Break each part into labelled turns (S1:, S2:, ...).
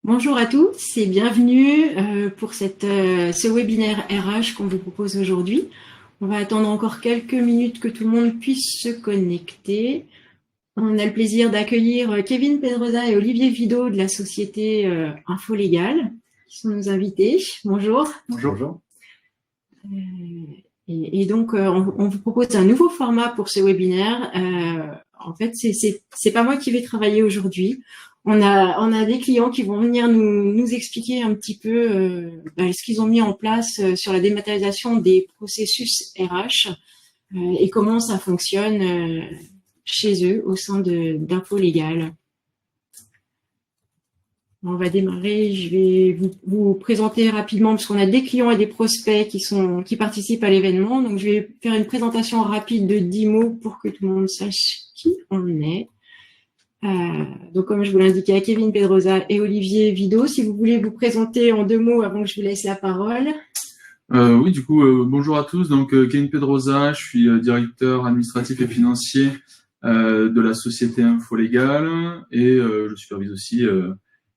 S1: Bonjour à tous et bienvenue pour ce webinaire RH qu'on vous propose aujourd'hui. On va attendre encore quelques minutes que tout le monde puisse se connecter. On a le plaisir d'accueillir Kevin Pedrosa et Olivier Vidot de la société Infolégal, qui sont nos invités. Bonjour.
S2: Bonjour.
S1: Et donc, on vous propose un nouveau format pour ce webinaire. En fait, c'est pas moi qui vais travailler aujourd'hui. On a des clients qui vont venir nous expliquer un petit peu ce qu'ils ont mis en place sur la dématérialisation des processus RH et comment ça fonctionne chez eux au sein d'Infolégal. On va démarrer. Je vais vous présenter rapidement parce qu'on a des clients et des prospects qui participent à l'événement. Donc, je vais faire une présentation rapide de 10 mots pour que tout le monde sache qui on est. Donc, comme je vous l'indiquais, Kevin Pedrosa et Olivier Vidot, si vous voulez vous présenter en 2 mots avant que je vous laisse la parole.
S2: Oui, du coup, bonjour à tous. Donc, Kevin Pedrosa, je suis directeur administratif et financier de la société Infolégal et je supervise aussi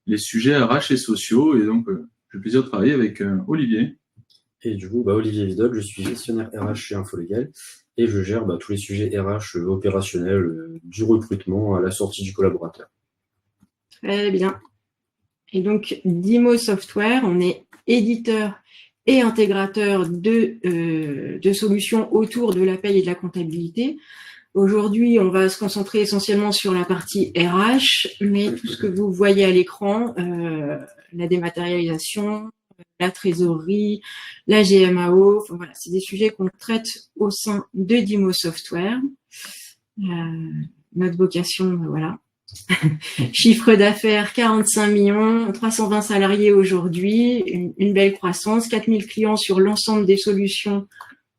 S2: les sujets RH et sociaux. Et donc, j'ai le plaisir de travailler avec Olivier.
S3: Et du coup, Olivier Vidot, je suis gestionnaire RH chez Infolégal et je gère tous les sujets RH opérationnels, du recrutement à la sortie du collaborateur.
S1: Très bien. Et donc, Dimo Software, on est éditeur et intégrateur de solutions autour de la paye et de la comptabilité. Aujourd'hui, on va se concentrer essentiellement sur la partie RH, mais tout ce que vous voyez à l'écran, la dématérialisation, la trésorerie, la GMAO, enfin, voilà, c'est des sujets qu'on traite au sein de Dimo Software. Notre vocation, voilà. Chiffre d'affaires 45 millions, 320 salariés aujourd'hui, une belle croissance, 4000 clients sur l'ensemble des solutions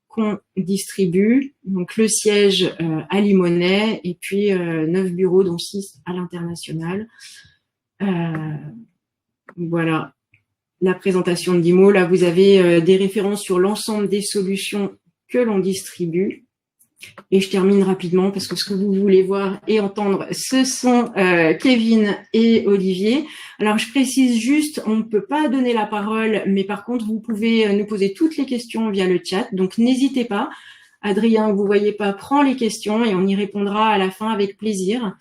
S1: qu'on distribue. Donc le siège à Limonest et puis 9 bureaux dont 6 à l'international. Voilà la présentation de Dimo. Là, vous avez des références sur l'ensemble des solutions que l'on distribue. Et je termine rapidement parce que ce que vous voulez voir et entendre, ce sont Kevin et Olivier. Alors, je précise juste, on ne peut pas donner la parole, mais par contre, vous pouvez nous poser toutes les questions via le chat. Donc, n'hésitez pas. Adrien, vous voyez pas, prend les questions et on y répondra à la fin avec plaisir.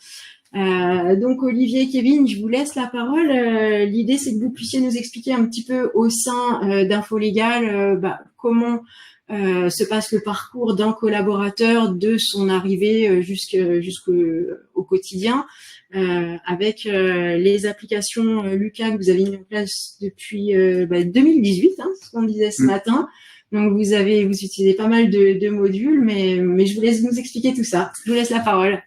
S1: Donc, Olivier et Kevin, je vous laisse la parole. L'idée, c'est que vous puissiez nous expliquer un petit peu au sein d'Infolégal comment se passe le parcours d'un collaborateur de son arrivée jusqu'au quotidien avec les applications Lucas que vous avez mis en place depuis 2018, ce qu'on disait ce matin. Donc vous utilisez pas mal de modules, mais je vous laisse nous expliquer tout ça. Je vous laisse la parole.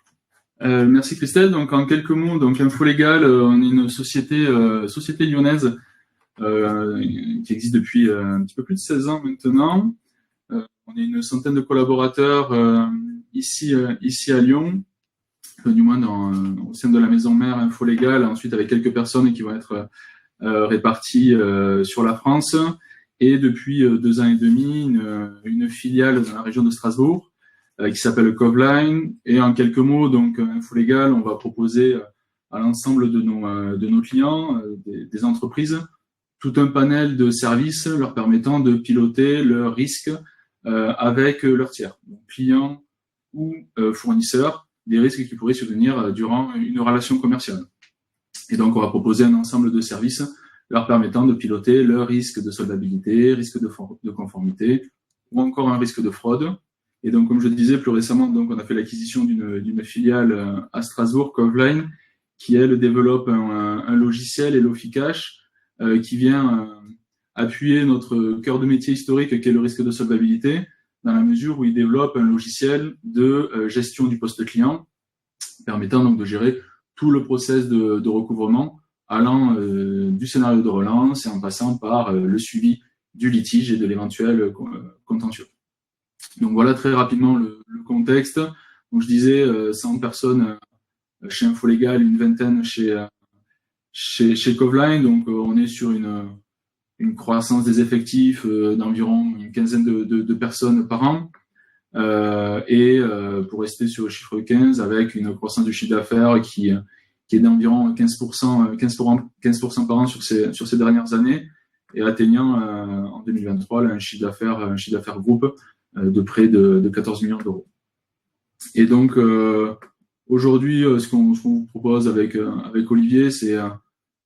S2: Merci Christelle. Donc en quelques mots, donc Infolégal, on est une société lyonnaise qui existe depuis un petit peu plus de 16 ans maintenant. On est une centaine de collaborateurs ici à Lyon, du moins au sein de la maison mère Infolégal, ensuite avec quelques personnes qui vont être réparties sur la France, et depuis 2 ans et demi, une filiale dans la région de Strasbourg qui s'appelle Covline. Et en quelques mots, donc Infolégal, on va proposer à l'ensemble de nos clients, des entreprises, tout un panel de services leur permettant de piloter leurs risques avec leurs tiers, donc clients ou fournisseurs, des risques qui pourraient survenir durant une relation commerciale. Et donc, on va proposer un ensemble de services leur permettant de piloter leur risque de soldabilité, risque de conformité ou encore un risque de fraude. Et donc, comme je disais plus récemment, donc, on a fait l'acquisition d'une filiale à Strasbourg, Covline, qui, elle, développe un logiciel, Helloficash, qui vient appuyer notre cœur de métier historique qui est le risque de solvabilité, dans la mesure où il développe un logiciel de gestion du poste client, permettant donc de gérer tout le process de recouvrement, allant du scénario de relance et en passant par le suivi du litige et de l'éventuel contentieux. Donc voilà très rapidement le contexte. Donc je disais 100 personnes chez Infolégal, une vingtaine chez Covline. Donc on est sur une croissance des effectifs d'environ une quinzaine de personnes par an. Pour rester sur le chiffre 15, avec une croissance du chiffre d'affaires qui qui est d'environ 15% par an sur ces dernières années, et atteignant en 2023 là, un chiffre d'affaires groupe de près de 14 millions d'euros. Et donc aujourd'hui, ce qu'on vous propose avec Olivier, c'est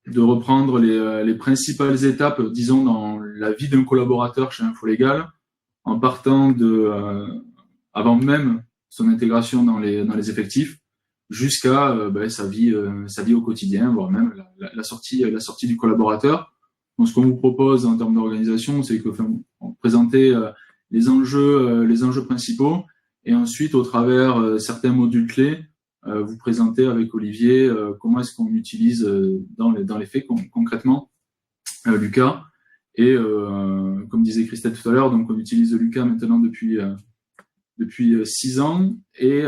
S2: de reprendre les principales étapes, disons, dans la vie d'un collaborateur chez InfoLégal, en partant avant même son intégration dans les effectifs, jusqu'à sa vie au quotidien, voire même la sortie du collaborateur. Donc, ce qu'on vous propose en termes d'organisation, c'est que présenter les enjeux principaux, et ensuite, au travers certains modules clés, vous présenter avec Olivier comment est-ce qu'on utilise dans les faits concrètement Lucas. Et comme disait Christelle tout à l'heure, donc on utilise Lucas maintenant depuis 6 ans, et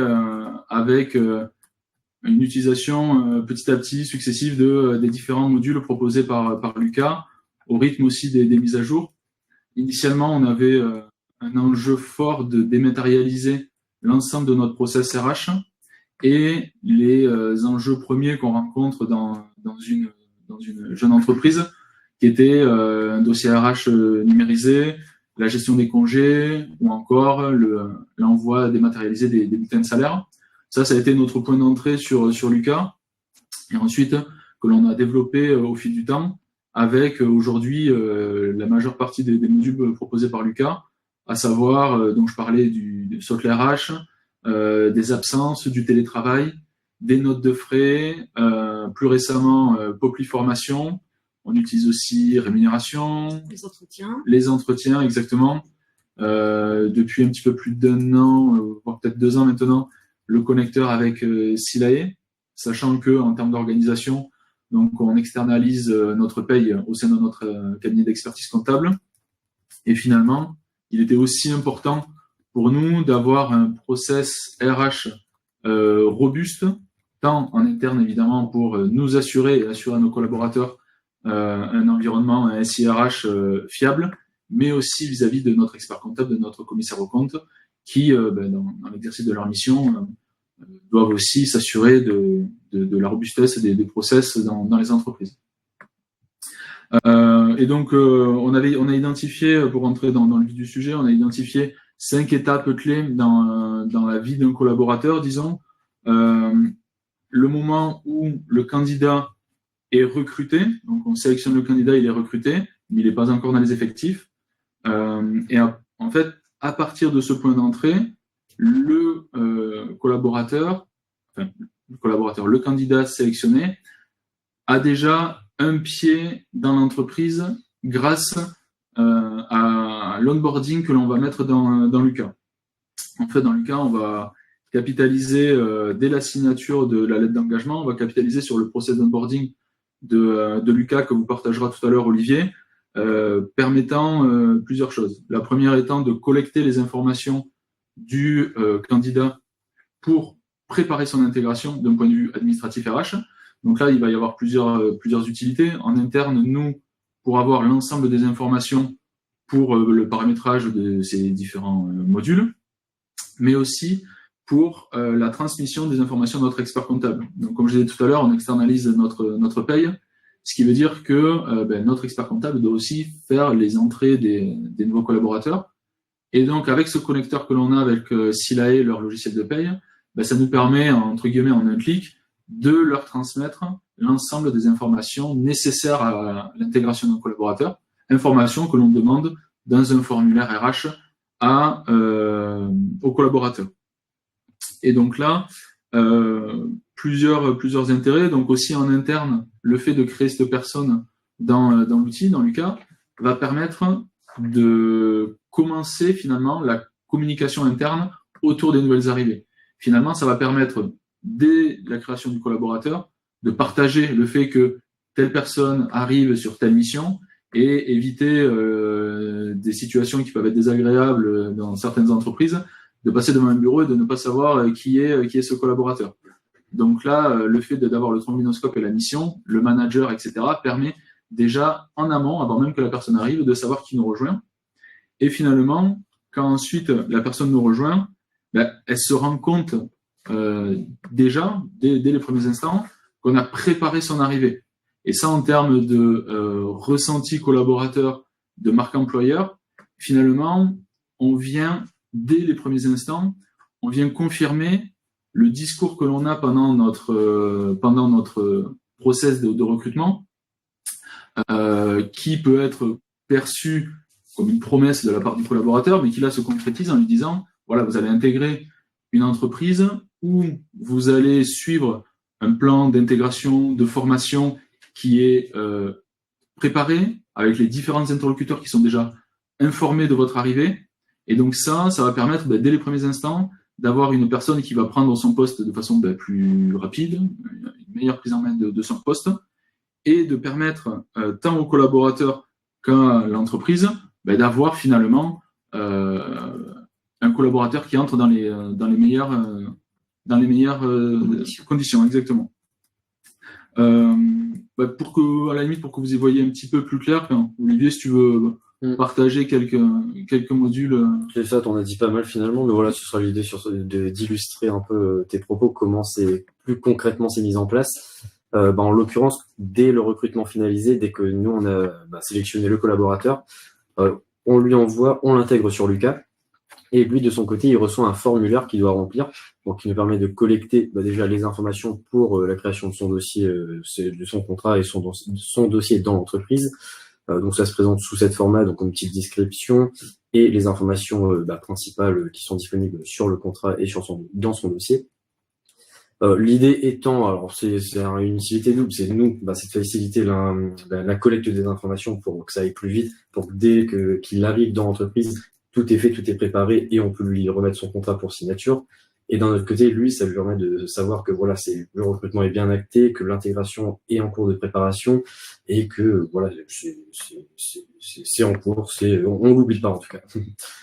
S2: avec une utilisation petit à petit successive des différents modules proposés par Lucas, au rythme aussi des mises à jour. Initialement, on avait un enjeu fort de dématérialiser l'ensemble de notre process RH, et les enjeux premiers qu'on rencontre dans une jeune entreprise, qui était un dossier RH numérisé, la gestion des congés, ou encore l'envoi dématérialisé des bulletins de salaire. Ça a été notre point d'entrée sur Lucas, et ensuite que l'on a développé au fil du temps, avec aujourd'hui la majeure partie des modules proposés par Lucas, à savoir, dont je parlais du socle RH, des absences, du télétravail, des notes de frais, plus récemment Popli Formation. On utilise aussi rémunération, les entretiens, exactement. Depuis un petit peu plus d'1 an, voire peut-être 2 ans maintenant, le connecteur avec Silae, sachant que en termes d'organisation, donc on externalise notre paye au sein de notre cabinet d'expertise comptable. Et finalement, il était aussi important pour nous d'avoir un process RH robuste, tant en interne évidemment pour nous assurer et assurer à nos collaborateurs un environnement, un SIRH fiable, mais aussi vis-à-vis de notre expert comptable, de notre commissaire aux comptes, qui, dans l'exercice de leur mission, doivent aussi s'assurer de la robustesse des process dans les entreprises. Et donc, on a identifié, pour rentrer dans le vif du sujet, on a identifié 5 étapes clés dans la vie d'un collaborateur, disons. Le moment où le candidat est recruté, donc on sélectionne le candidat, il est recruté, mais il n'est pas encore dans les effectifs. Et en fait, à partir de ce point d'entrée, le candidat sélectionné a déjà un pied dans l'entreprise grâce à l'onboarding que l'on va mettre dans Lucas. En fait, dans Lucas, on va capitaliser dès la signature de la lettre d'engagement, on va capitaliser sur le process d'onboarding de Lucas que vous partagera tout à l'heure Olivier, permettant plusieurs choses. La première étant de collecter les informations du candidat pour préparer son intégration d'un point de vue administratif RH. Donc là, il va y avoir plusieurs utilités. En interne, nous, pour avoir l'ensemble des informations pour le paramétrage de ces différents modules, mais aussi pour la transmission des informations de notre expert comptable. Donc, comme je disais tout à l'heure, on externalise notre paye, ce qui veut dire que notre expert comptable doit aussi faire les entrées des nouveaux collaborateurs. Et donc, avec ce connecteur que l'on a avec Silae, leur logiciel de paye, ça nous permet, entre guillemets, en un clic, de leur transmettre l'ensemble des informations nécessaires à l'intégration d'un collaborateur, informations que l'on demande dans un formulaire RH aux collaborateurs. Et donc là, plusieurs intérêts. Donc aussi en interne, le fait de créer cette personne dans l'outil, dans Lucas, va permettre de commencer finalement la communication interne autour des nouvelles arrivées. Finalement, ça va permettre, dès la création du collaborateur, de partager le fait que telle personne arrive sur telle mission et éviter des situations qui peuvent être désagréables dans certaines entreprises, de passer devant un bureau et de ne pas savoir qui est ce collaborateur. Donc là, le fait d'avoir le trombinoscope et la mission, le manager, etc., permet déjà en amont, avant même que la personne arrive, de savoir qui nous rejoint. Et finalement, quand ensuite la personne nous rejoint, elle se rend compte déjà, dès les premiers instants, qu'on a préparé son arrivée. Et ça, en termes de ressenti collaborateur, de marque employeur, finalement, on vient, dès les premiers instants, on vient confirmer le discours que l'on a pendant notre process de recrutement, qui peut être perçu comme une promesse de la part du collaborateur, mais qui là se concrétise en lui disant, voilà, vous allez intégrer une entreprise où vous allez suivre un plan d'intégration, de formation qui est préparé avec les différents interlocuteurs qui sont déjà informés de votre arrivée. Et donc ça va permettre, dès les premiers instants, d'avoir une personne qui va prendre son poste de façon plus rapide, une meilleure prise en main de son poste, et de permettre tant aux collaborateurs qu'à l'entreprise d'avoir finalement un collaborateur qui entre dans les meilleures conditions, exactement. Pour que vous y voyez un petit peu plus clair, Olivier, si tu veux partager quelques modules.
S3: C'est ça, t'en as dit pas mal finalement, mais voilà, ce sera l'idée d'illustrer un peu tes propos, comment plus concrètement c'est mis en place. En l'occurrence, dès le recrutement finalisé, dès que nous on a sélectionné le collaborateur, on lui envoie, on l'intègre sur Lucas, et lui de son côté il reçoit un formulaire qu'il doit remplir, donc qui nous permet de collecter déjà les informations pour la création de son dossier, de son contrat et son dossier dans l'entreprise. Donc ça se présente sous cette format, donc une petite description et les informations principales qui sont disponibles sur le contrat et dans son dossier. L'idée étant, alors c'est une utilité double, c'est de faciliter la collecte des informations pour que ça aille plus vite, pour que dès qu'il arrive dans l'entreprise, tout est fait, tout est préparé et on peut lui remettre son contrat pour signature. Et d'un autre côté, lui, ça lui permet de savoir que voilà, le recrutement est bien acté, que l'intégration est en cours de préparation et que voilà, c'est en cours, on l'oublie pas en tout cas.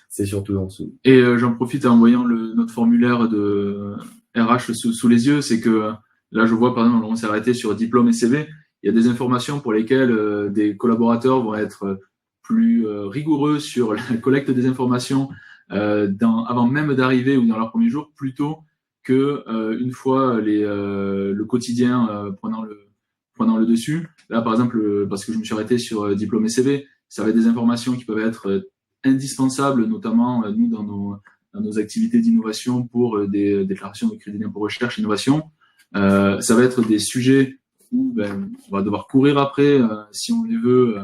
S3: C'est surtout en dessous.
S2: Et j'en profite en voyant notre formulaire de RH sous les yeux, c'est que là, je vois par exemple, on s'est arrêté sur diplôme et CV. Il y a des informations pour lesquelles des collaborateurs vont être plus rigoureux sur la collecte des informations avant même d'arriver ou dans leur premier jour, plutôt que une fois le quotidien prenant le dessus. Là, par exemple, parce que je me suis arrêté sur diplôme et CV, ça va être des informations qui peuvent être indispensables, notamment nous dans nos activités d'innovation pour des déclarations de crédit d'impôt recherche, innovation. Ça va être des sujets où on va devoir courir après, si on les veut,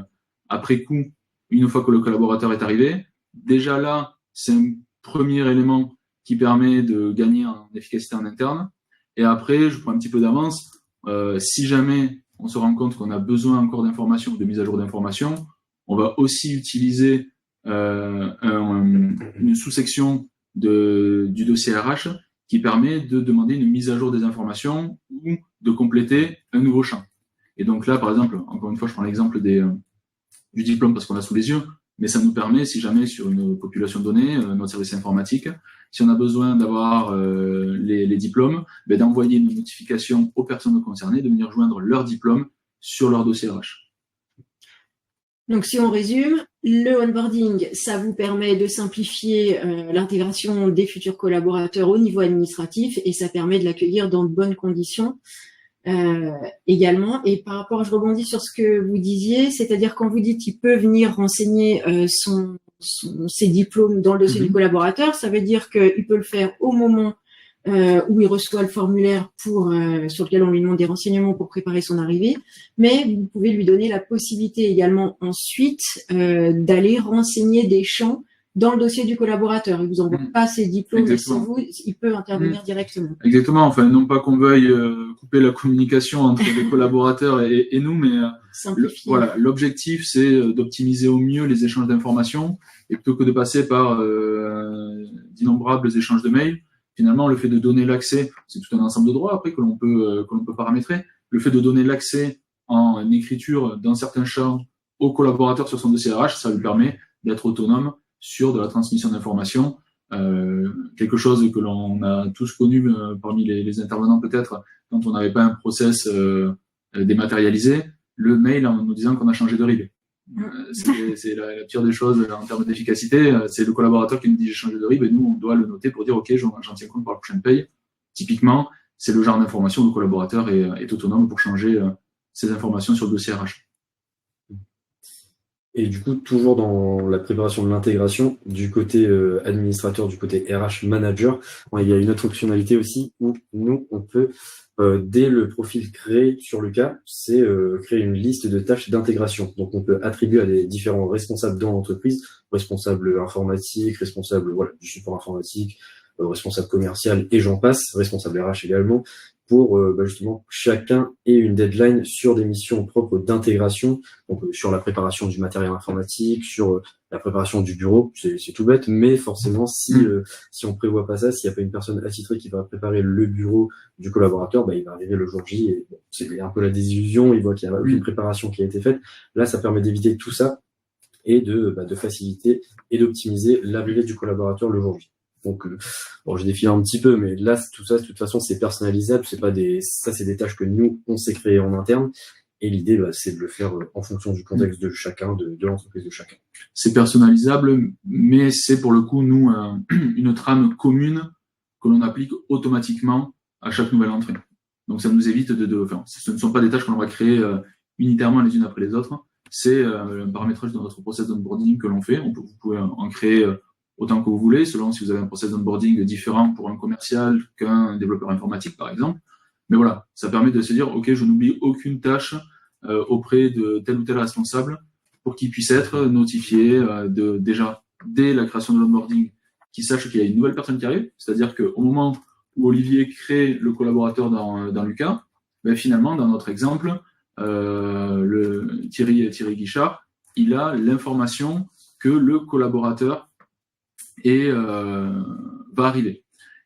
S2: après coup, une fois que le collaborateur est arrivé. Déjà là, c'est un premier élément qui permet de gagner en efficacité en interne. Et après, je prends un petit peu d'avance. Si jamais on se rend compte qu'on a besoin encore d'informations, de mise à jour d'informations, on va aussi utiliser une sous-section du dossier RH qui permet de demander une mise à jour des informations ou de compléter un nouveau champ. Et donc là, par exemple, encore une fois, je prends l'exemple du diplôme parce qu'on l'a sous les yeux, mais ça nous permet, si jamais sur une population donnée, notre service informatique, si on a besoin d'avoir les diplômes, d'envoyer une notification aux personnes concernées de venir joindre leur diplôme sur leur dossier RH.
S1: Donc, si on résume, le onboarding, ça vous permet de simplifier l'intégration des futurs collaborateurs au niveau administratif et ça permet de l'accueillir dans de bonnes conditions également. Et par rapport, je rebondis sur ce que vous disiez, c'est-à-dire quand vous dites qu'il peut venir renseigner ses diplômes dans le dossier du collaborateur, ça veut dire qu'il peut le faire au moment où il reçoit le formulaire sur lequel on lui demande des renseignements pour préparer son arrivée, mais vous pouvez lui donner la possibilité également ensuite d'aller renseigner des champs dans le dossier du collaborateur. Il vous envoie pas ses diplômes sans vous, il peut intervenir directement.
S2: Exactement, enfin non pas qu'on veuille couper la communication entre les collaborateurs et nous, mais voilà, l'objectif c'est d'optimiser au mieux les échanges d'informations et plutôt que de passer par d'innombrables échanges de mails. Finalement, le fait de donner l'accès, c'est tout un ensemble de droits après que l'on peut paramétrer. Le fait de donner l'accès en écriture d'un certain champ au collaborateur sur son dossier RH, ça lui permet d'être autonome sur de la transmission d'informations. Quelque chose que l'on a tous connu parmi les intervenants peut-être quand on n'avait pas un process dématérialisé, le mail en nous disant qu'on a changé de RIB. C'est la pire des choses en termes d'efficacité. C'est le collaborateur qui nous dit j'ai changé de RIB et nous on doit le noter pour dire ok, j'en tiens compte pour la prochaine paye. Typiquement, c'est le genre d'information où le collaborateur est autonome pour changer ces informations sur le dossier RH.
S3: Et du coup, toujours dans la préparation de l'intégration, du côté administrateur, du côté RH manager, il y a une autre fonctionnalité aussi où nous, on peut, dès le profil créé sur le cas, c'est créer une liste de tâches d'intégration. Donc, on peut attribuer à des différents responsables dans l'entreprise, responsable informatique, responsable du support informatique, responsable commercial et j'en passe, responsable RH également, pour justement chacun ait une deadline sur des missions propres d'intégration, donc sur la préparation du matériel informatique, sur la préparation du bureau, c'est tout bête, mais forcément si on prévoit pas ça, s'il n'y a pas une personne attitrée qui va préparer le bureau du collaborateur, il va arriver le jour J et c'est un peu la désillusion, il voit qu'il n'y a aucune préparation qui a été faite. Là, ça permet d'éviter tout ça et de faciliter et d'optimiser l'arrivée du collaborateur le jour J. Donc, je défile un petit peu, mais là, tout ça, de toute façon, c'est personnalisable. C'est des tâches que nous, on s'est créées en interne. Et l'idée, c'est de le faire en fonction du contexte de chacun, de l'entreprise de chacun.
S2: C'est personnalisable, mais c'est pour le coup, nous, une trame commune que l'on applique automatiquement à chaque nouvelle entrée. Donc, ça nous évite ce ne sont pas des tâches qu'on va créer unitairement les unes après les autres. C'est un paramétrage de notre process d'onboarding que l'on fait. Vous pouvez en créer autant que vous voulez, selon si vous avez un process d'onboarding différent pour un commercial qu'un développeur informatique, par exemple. Mais voilà, ça permet de se dire, OK, je n'oublie aucune tâche auprès de tel ou tel responsable pour qu'il puisse être notifié déjà dès la création de l'onboarding, qu'il sache qu'il y a une nouvelle personne qui arrive. C'est-à-dire qu'au moment où Olivier crée le collaborateur dans Lucas, finalement, dans notre exemple, le Thierry Guichard, il a l'information que le collaborateur va arriver.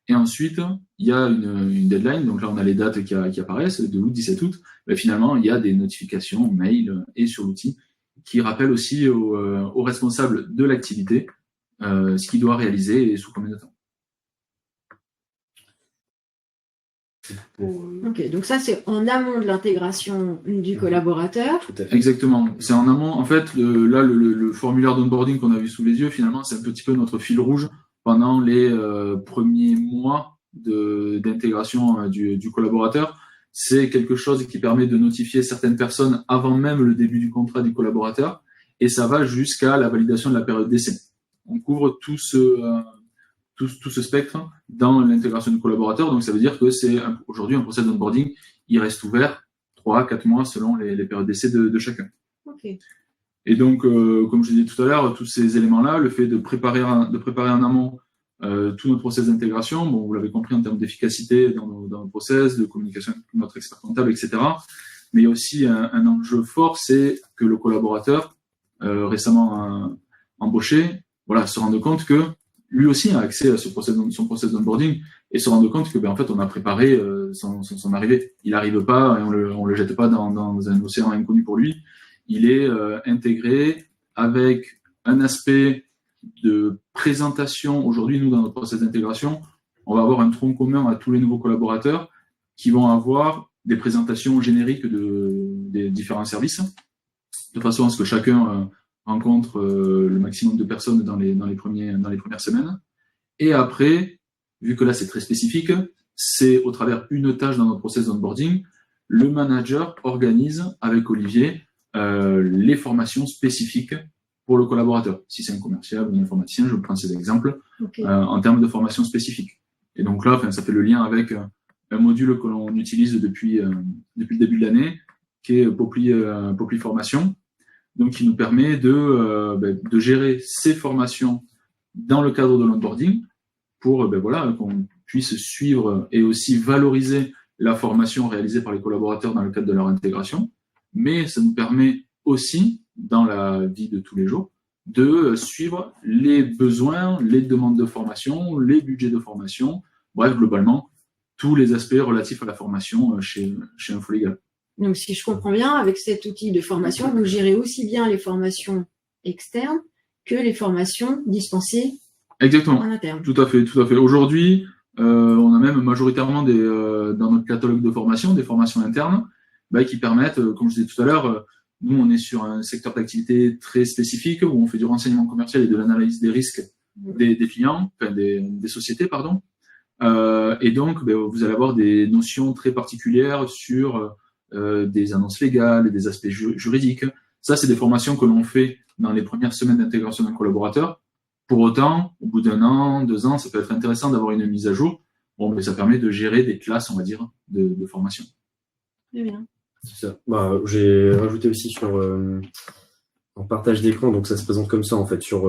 S2: Et ensuite, il y a une deadline, donc là on a les dates qui apparaissent, de août, 17 août, finalement il y a des notifications, mail et sur l'outil, qui rappellent aussi au responsable de l'activité ce qu'il doit réaliser et sous combien de temps.
S1: Ok, donc ça c'est en amont de l'intégration du collaborateur.
S2: Exactement, c'est en amont. En fait, le formulaire d'onboarding qu'on a vu sous les yeux, finalement, c'est un petit peu notre fil rouge pendant les premiers mois d'intégration du collaborateur. C'est quelque chose qui permet de notifier certaines personnes avant même le début du contrat du collaborateur, et ça va jusqu'à la validation de la période d'essai. On couvre tout ce spectre dans l'intégration du collaborateur. Donc, ça veut dire que c'est aujourd'hui un process d'onboarding, il reste ouvert 3-4 mois selon les périodes d'essai de chacun.
S1: Okay.
S2: Et donc, comme je disais tout à l'heure, tous ces éléments-là, le fait de préparer en amont tout notre process d'intégration, vous l'avez compris en termes d'efficacité dans nos process, de communication avec notre expert comptable, etc. Mais il y a aussi un enjeu fort, c'est que le collaborateur récemment embauché, se rende compte que lui aussi a accès à son process d'onboarding et se rendre compte que en fait on a préparé son arrivée. Il n'arrive pas et on le jette pas dans un océan inconnu pour lui. Il est intégré avec un aspect de présentation. Aujourd'hui, nous, dans notre process d'intégration, on va avoir un tronc commun à tous les nouveaux collaborateurs qui vont avoir des présentations génériques des différents services, de façon à ce que chacun rencontre le maximum de personnes dans les premières semaines. Et après, vu que là c'est très spécifique, c'est au travers une tâche dans notre process d'onboarding, le manager organise avec Olivier les formations spécifiques pour le collaborateur. Si c'est un commercial ou un informaticien, je prends ces exemples, okay. En termes de formation spécifique. Et donc là, ça fait le lien avec un module que l'on utilise depuis le début de l'année, qui est Popli Formation, donc qui nous permet de gérer ces formations dans le cadre de l'onboarding pour qu'on puisse suivre et aussi valoriser la formation réalisée par les collaborateurs dans le cadre de leur intégration. Mais ça nous permet aussi, dans la vie de tous les jours, de suivre les besoins, les demandes de formation, les budgets de formation, bref, globalement, tous les aspects relatifs à la formation chez InfoLégal.
S1: Donc, si je comprends bien, avec cet outil de formation, vous gérez aussi bien les formations externes que les formations dispensées
S2: Exactement.
S1: En interne.
S2: Tout à fait. Aujourd'hui, on a même majoritairement dans notre catalogue de formation, des formations internes qui permettent, comme je disais tout à l'heure, nous, on est sur un secteur d'activité très spécifique où on fait du renseignement commercial et de l'analyse des risques des clients, des sociétés, pardon. Et donc, vous allez avoir des notions très particulières sur des annonces légales, des aspects juridiques. Ça, c'est des formations que l'on fait dans les premières semaines d'intégration d'un collaborateur. Pour autant, au bout d'1 an, 2 ans, ça peut être intéressant d'avoir une mise à jour. Bon, mais ça permet de gérer des classes, on va dire, de formation.
S1: Très bien.
S3: C'est ça. J'ai rajouté aussi sur en partage d'écran, donc ça se présente comme ça en fait. Sur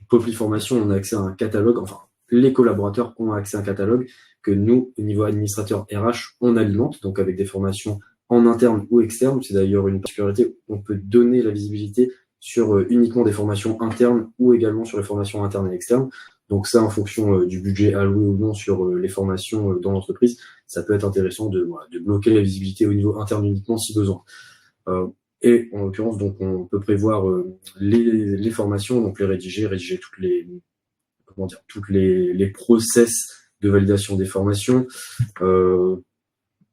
S3: Popli Formation, on a accès à un catalogue, enfin les collaborateurs ont accès à un catalogue que nous, au niveau administrateur RH, on alimente, donc avec des formations en interne ou externe. C'est d'ailleurs une particularité, on peut donner la visibilité sur uniquement des formations internes ou également sur les formations internes et externes. Donc ça, en fonction du budget alloué ou non sur les formations dans l'entreprise, ça peut être intéressant de bloquer la visibilité au niveau interne uniquement si besoin. Et en l'occurrence, donc on peut prévoir les formations, donc les rédiger toutes les process de validation des formations,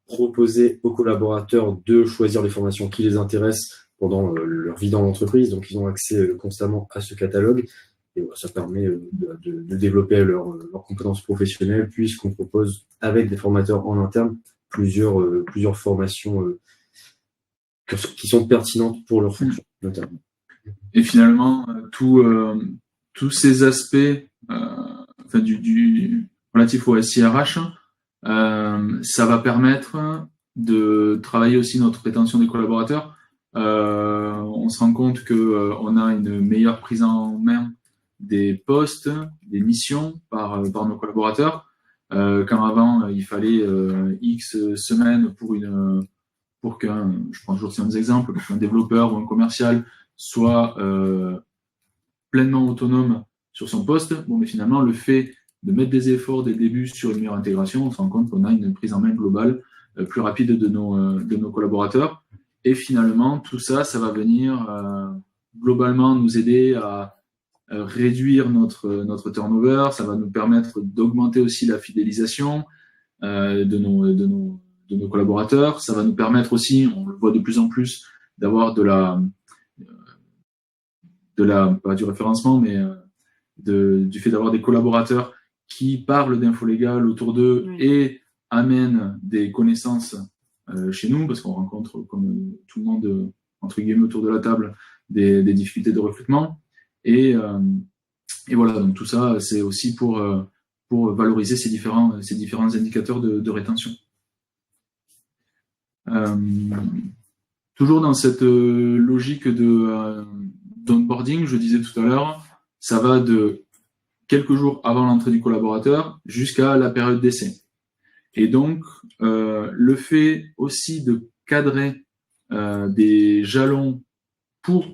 S3: proposer aux collaborateurs de choisir les formations qui les intéressent pendant leur vie dans l'entreprise. Donc ils ont accès constamment à ce catalogue. Et ça permet de développer leurs compétences professionnelles, puisqu'on propose avec des formateurs en interne plusieurs formations qui sont pertinentes pour leur fonction, notamment.
S2: Et finalement, tous ces aspects du relatif au SIRH, ça va permettre de travailler aussi notre rétention des collaborateurs. On se rend compte qu'on a une meilleure prise en main des postes, des missions par nos collaborateurs. Quand avant, il fallait X semaines pour qu'un, je prends toujours ces exemples, pour qu'un développeur ou un commercial soit pleinement autonome sur son poste. Bon, mais finalement, le fait de mettre des efforts dès le début sur une meilleure intégration, on se rend compte qu'on a une prise en main globale plus rapide de nos collaborateurs. Et finalement, tout ça, ça va venir globalement nous aider à réduire notre turnover. Ça va nous permettre d'augmenter aussi la fidélisation de nos collaborateurs. Ça va nous permettre aussi, on le voit de plus en plus, d'avoir pas du référencement, mais du fait d'avoir des collaborateurs qui parlent d'infos légales autour d'eux et amènent des connaissances chez nous, parce qu'on rencontre, comme tout le monde, entre guillemets, autour de la table, des difficultés de recrutement. Et voilà, donc tout ça, c'est aussi pour valoriser ces différents indicateurs de rétention. Toujours dans cette logique d'onboarding, je disais tout à l'heure, ça va de quelques jours avant l'entrée du collaborateur jusqu'à la période d'essai. Et donc, le fait aussi de cadrer des jalons pour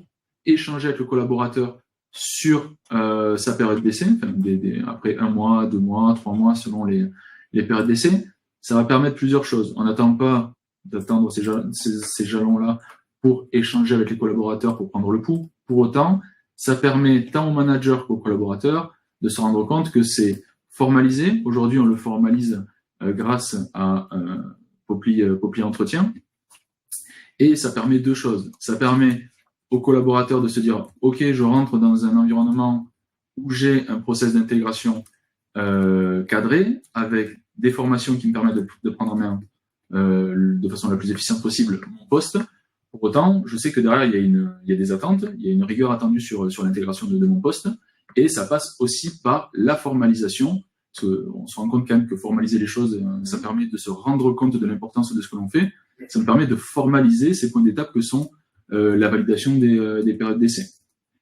S2: échanger avec le collaborateur sur sa période d'essai, après 1 mois, 2 mois, 3 mois, selon les périodes d'essai, ça va permettre plusieurs choses. On n'attend pas d'attendre ces jalons-là pour échanger avec les collaborateurs, pour prendre le pouls. Pour autant, ça permet tant au manager qu'au collaborateur de se rendre compte que c'est formalisé. Aujourd'hui, on le formalise grâce à Popli Entretien. Et ça permet 2 choses. Ça permet aux collaborateurs de se dire « Ok, je rentre dans un environnement où j'ai un process d'intégration cadré, avec des formations qui me permettent de prendre en main de façon la plus efficiente possible mon poste. Pour autant, je sais que derrière, il y a des attentes, il y a une rigueur attendue sur l'intégration de mon poste, et ça passe aussi par la formalisation, parce qu'on se rend compte quand même que formaliser les choses, ça permet de se rendre compte de l'importance de ce que l'on fait, ça me permet de formaliser ces points d'étape que sont la validation des périodes d'essai.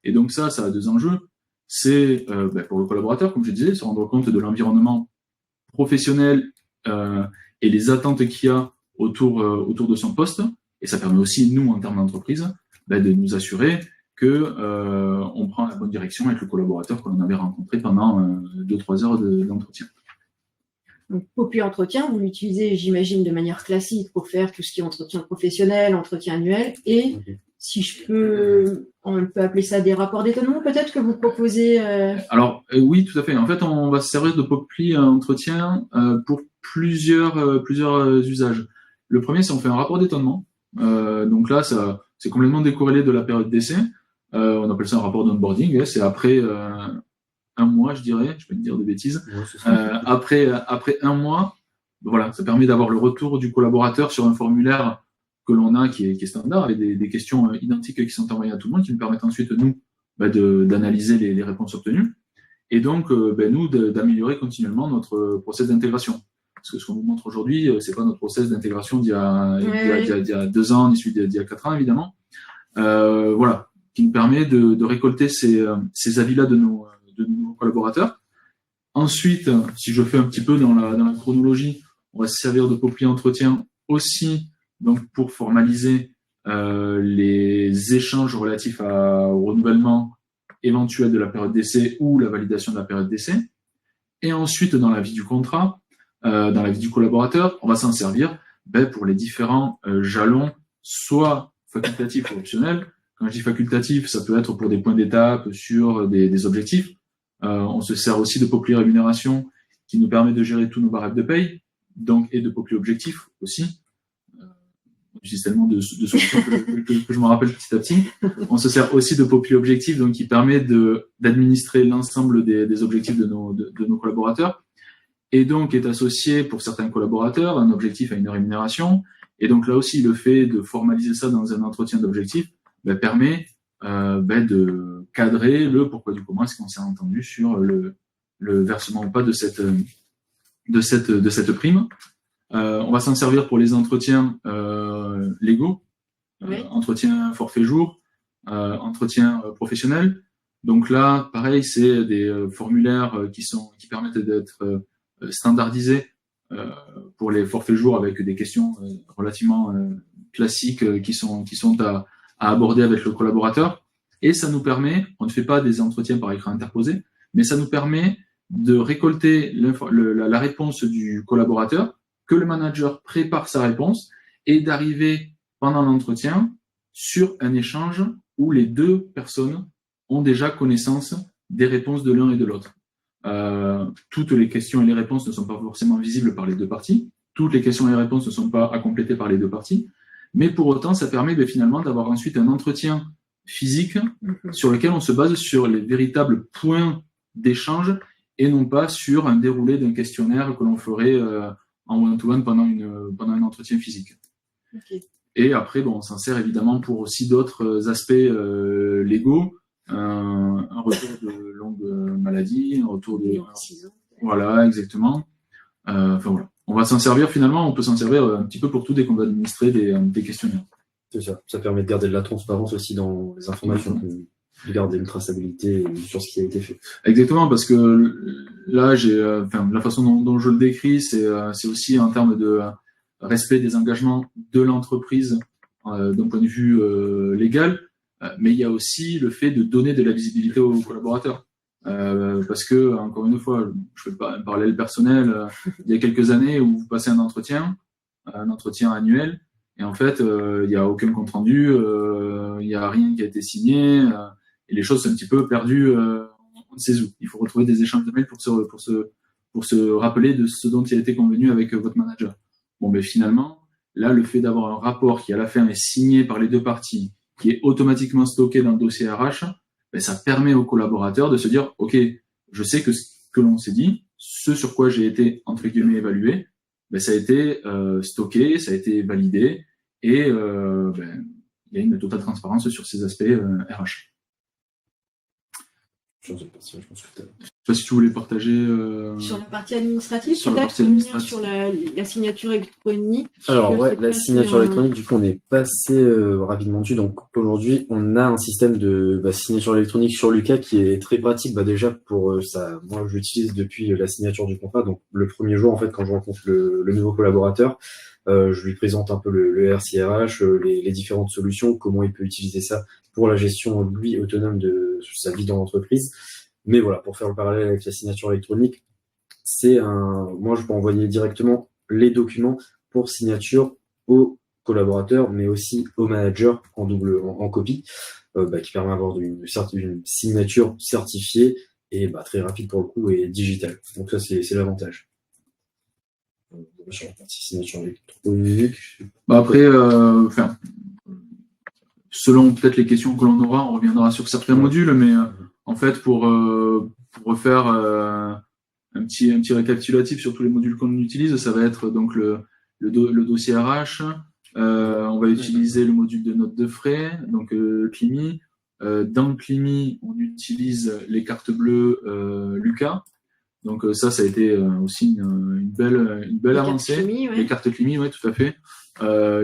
S2: Et donc ça a 2 enjeux. C'est pour le collaborateur, comme je disais, se rendre compte de l'environnement professionnel et les attentes qu'il y a autour de son poste. Et ça permet aussi, nous, en termes d'entreprise, de nous assurer qu'on prend la bonne direction avec le collaborateur qu'on avait rencontré pendant 2-3 heures d'entretien.
S1: Donc, Popli Entretien, vous l'utilisez, j'imagine, de manière classique pour faire tout ce qui est entretien professionnel, entretien annuel, et si on peut appeler ça des rapports d'étonnement, peut-être que vous proposez.
S2: Alors oui, tout à fait. En fait, on va se servir de Popli Entretien pour plusieurs usages. Le premier, c'est on fait un rapport d'étonnement. Donc là, c'est complètement décorrélé de la période d'essai. On appelle ça un rapport d'onboarding. C'est après un mois, je dirais, je vais te dire de bêtises.
S3: Ouais, c'est ça.
S2: Après un mois, voilà, ça permet d'avoir le retour du collaborateur sur un formulaire que l'on a qui est standard, avec des questions identiques qui sont envoyées à tout le monde, qui nous permettent ensuite, nous, d'analyser les réponses obtenues. Et donc, nous, d'améliorer continuellement notre process d'intégration. Parce que ce qu'on vous montre aujourd'hui, c'est pas notre process d'intégration d'il y a 2 ans, ni celui d'il y a 4 ans, évidemment. Voilà, qui nous permet de récolter ces avis-là de nos collaborateurs. Ensuite, si je fais un petit peu dans la chronologie, on va se servir de Populi Entretien aussi, donc pour formaliser les échanges relatifs au renouvellement éventuel de la période d'essai ou la validation de la période d'essai. Et ensuite, dans la vie du contrat, dans la vie du collaborateur, on va s'en servir pour les différents jalons, soit facultatifs ou optionnels. Quand je dis facultatif, ça peut être pour des points d'étape sur des objectifs. On se sert aussi de Populi Rémunération qui nous permet de gérer tous nos barèmes de paye, donc, et de Populi Objectif aussi. J'utilise tellement de solutions que je me rappelle petit à petit. On se sert aussi de Populi Objectif, donc qui permet d'administrer l'ensemble des objectifs de nos collaborateurs, et donc est associé pour certains collaborateurs un objectif à une rémunération. Et donc là aussi, le fait de formaliser ça dans un entretien d'objectif permet de cadrer le pourquoi du comment est-ce qu'on s'est entendu sur le versement ou pas de cette prime. On va s'en servir pour les entretiens légaux, entretien forfait jour, entretien professionnel. Donc là, pareil, c'est des formulaires qui permettent d'être standardisés pour les forfaits jours avec des questions relativement classiques qui sont à aborder avec le collaborateur. Et ça nous permet, on ne fait pas des entretiens par écran interposé, mais ça nous permet de récolter la réponse du collaborateur, que le manager prépare sa réponse et d'arriver pendant l'entretien sur un échange où les deux personnes ont déjà connaissance des réponses de l'un et de l'autre. Toutes les questions et les réponses ne sont pas forcément visibles par les deux parties. Toutes les questions et les réponses ne sont pas à compléter par les deux parties. Mais pour autant, ça permet finalement d'avoir ensuite un entretien physique sur lequel on se base sur les véritables points d'échange et non pas sur un déroulé d'un questionnaire que l'on ferait en one-to-one pendant un entretien physique.
S1: Okay.
S2: Et après, on s'en sert évidemment pour aussi d'autres aspects légaux, un retour de longue maladie, un retour de... Voilà, exactement. Voilà. On va s'en servir finalement, on peut s'en servir un petit peu pour tout dès qu'on va administrer des questionnaires.
S3: C'est ça. Ça permet de garder de la transparence aussi dans les informations, de garder une traçabilité sur ce qui a été fait.
S2: Exactement, parce que là, la façon dont je le décris, c'est aussi en termes de respect des engagements de l'entreprise d'un point de vue légal, mais il y a aussi le fait de donner de la visibilité aux collaborateurs. Parce que, encore une fois, je fais pas un parallèle personnel, il y a quelques années où vous passez un entretien annuel, et en fait, il n'y a aucun compte-rendu, il n'y a rien qui a été signé, et les choses sont un petit peu perdues, on ne sait où. Il faut retrouver des échanges de mails pour se rappeler de ce dont il a été convenu avec votre manager. Finalement, là, le fait d'avoir un rapport qui, à la fin, est signé par les deux parties, qui est automatiquement stocké dans le dossier RH, ça permet aux collaborateurs de se dire, OK, je sais que ce que l'on s'est dit, ce sur quoi j'ai été, entre guillemets, évalué, ça a été stocké, ça a été validé, et il y a une totale transparence sur ces aspects RH. Je ne sais pas si tu voulais partager...
S1: Sur la partie administrative,
S2: sur la partie administrative.
S1: Sur la signature électronique.
S3: Alors la signature électronique, du coup, on est passé rapidement dessus. Donc aujourd'hui, on a un système de signature électronique sur Lucas qui est très pratique. Déjà pour ça, moi je l'utilise depuis la signature du contrat. Donc le premier jour, en fait, quand je rencontre le nouveau collaborateur, je lui présente un peu le RCRH, les différentes solutions, comment il peut utiliser ça pour la gestion, lui, autonome de sa vie dans l'entreprise. Mais voilà, pour faire le parallèle avec la signature électronique, moi, je peux envoyer directement les documents pour signature aux collaborateurs, mais aussi au manager en copie, qui permet d'avoir une signature certifiée et très rapide pour le coup et digitale. Donc ça, c'est l'avantage. Sur la partie signature électronique.
S2: Après, selon peut-être les questions que l'on aura, on reviendra sur certains modules, mais en fait, pour pour refaire un petit récapitulatif sur tous les modules qu'on utilise, ça va être donc le dossier RH. On va utiliser le module de notes de frais, donc Climi. Dans Climi, on utilise les cartes bleues Lucas. Donc ça a été aussi une belle avancée.
S1: Climi, ouais.
S2: Les cartes Climi, oui, tout à fait,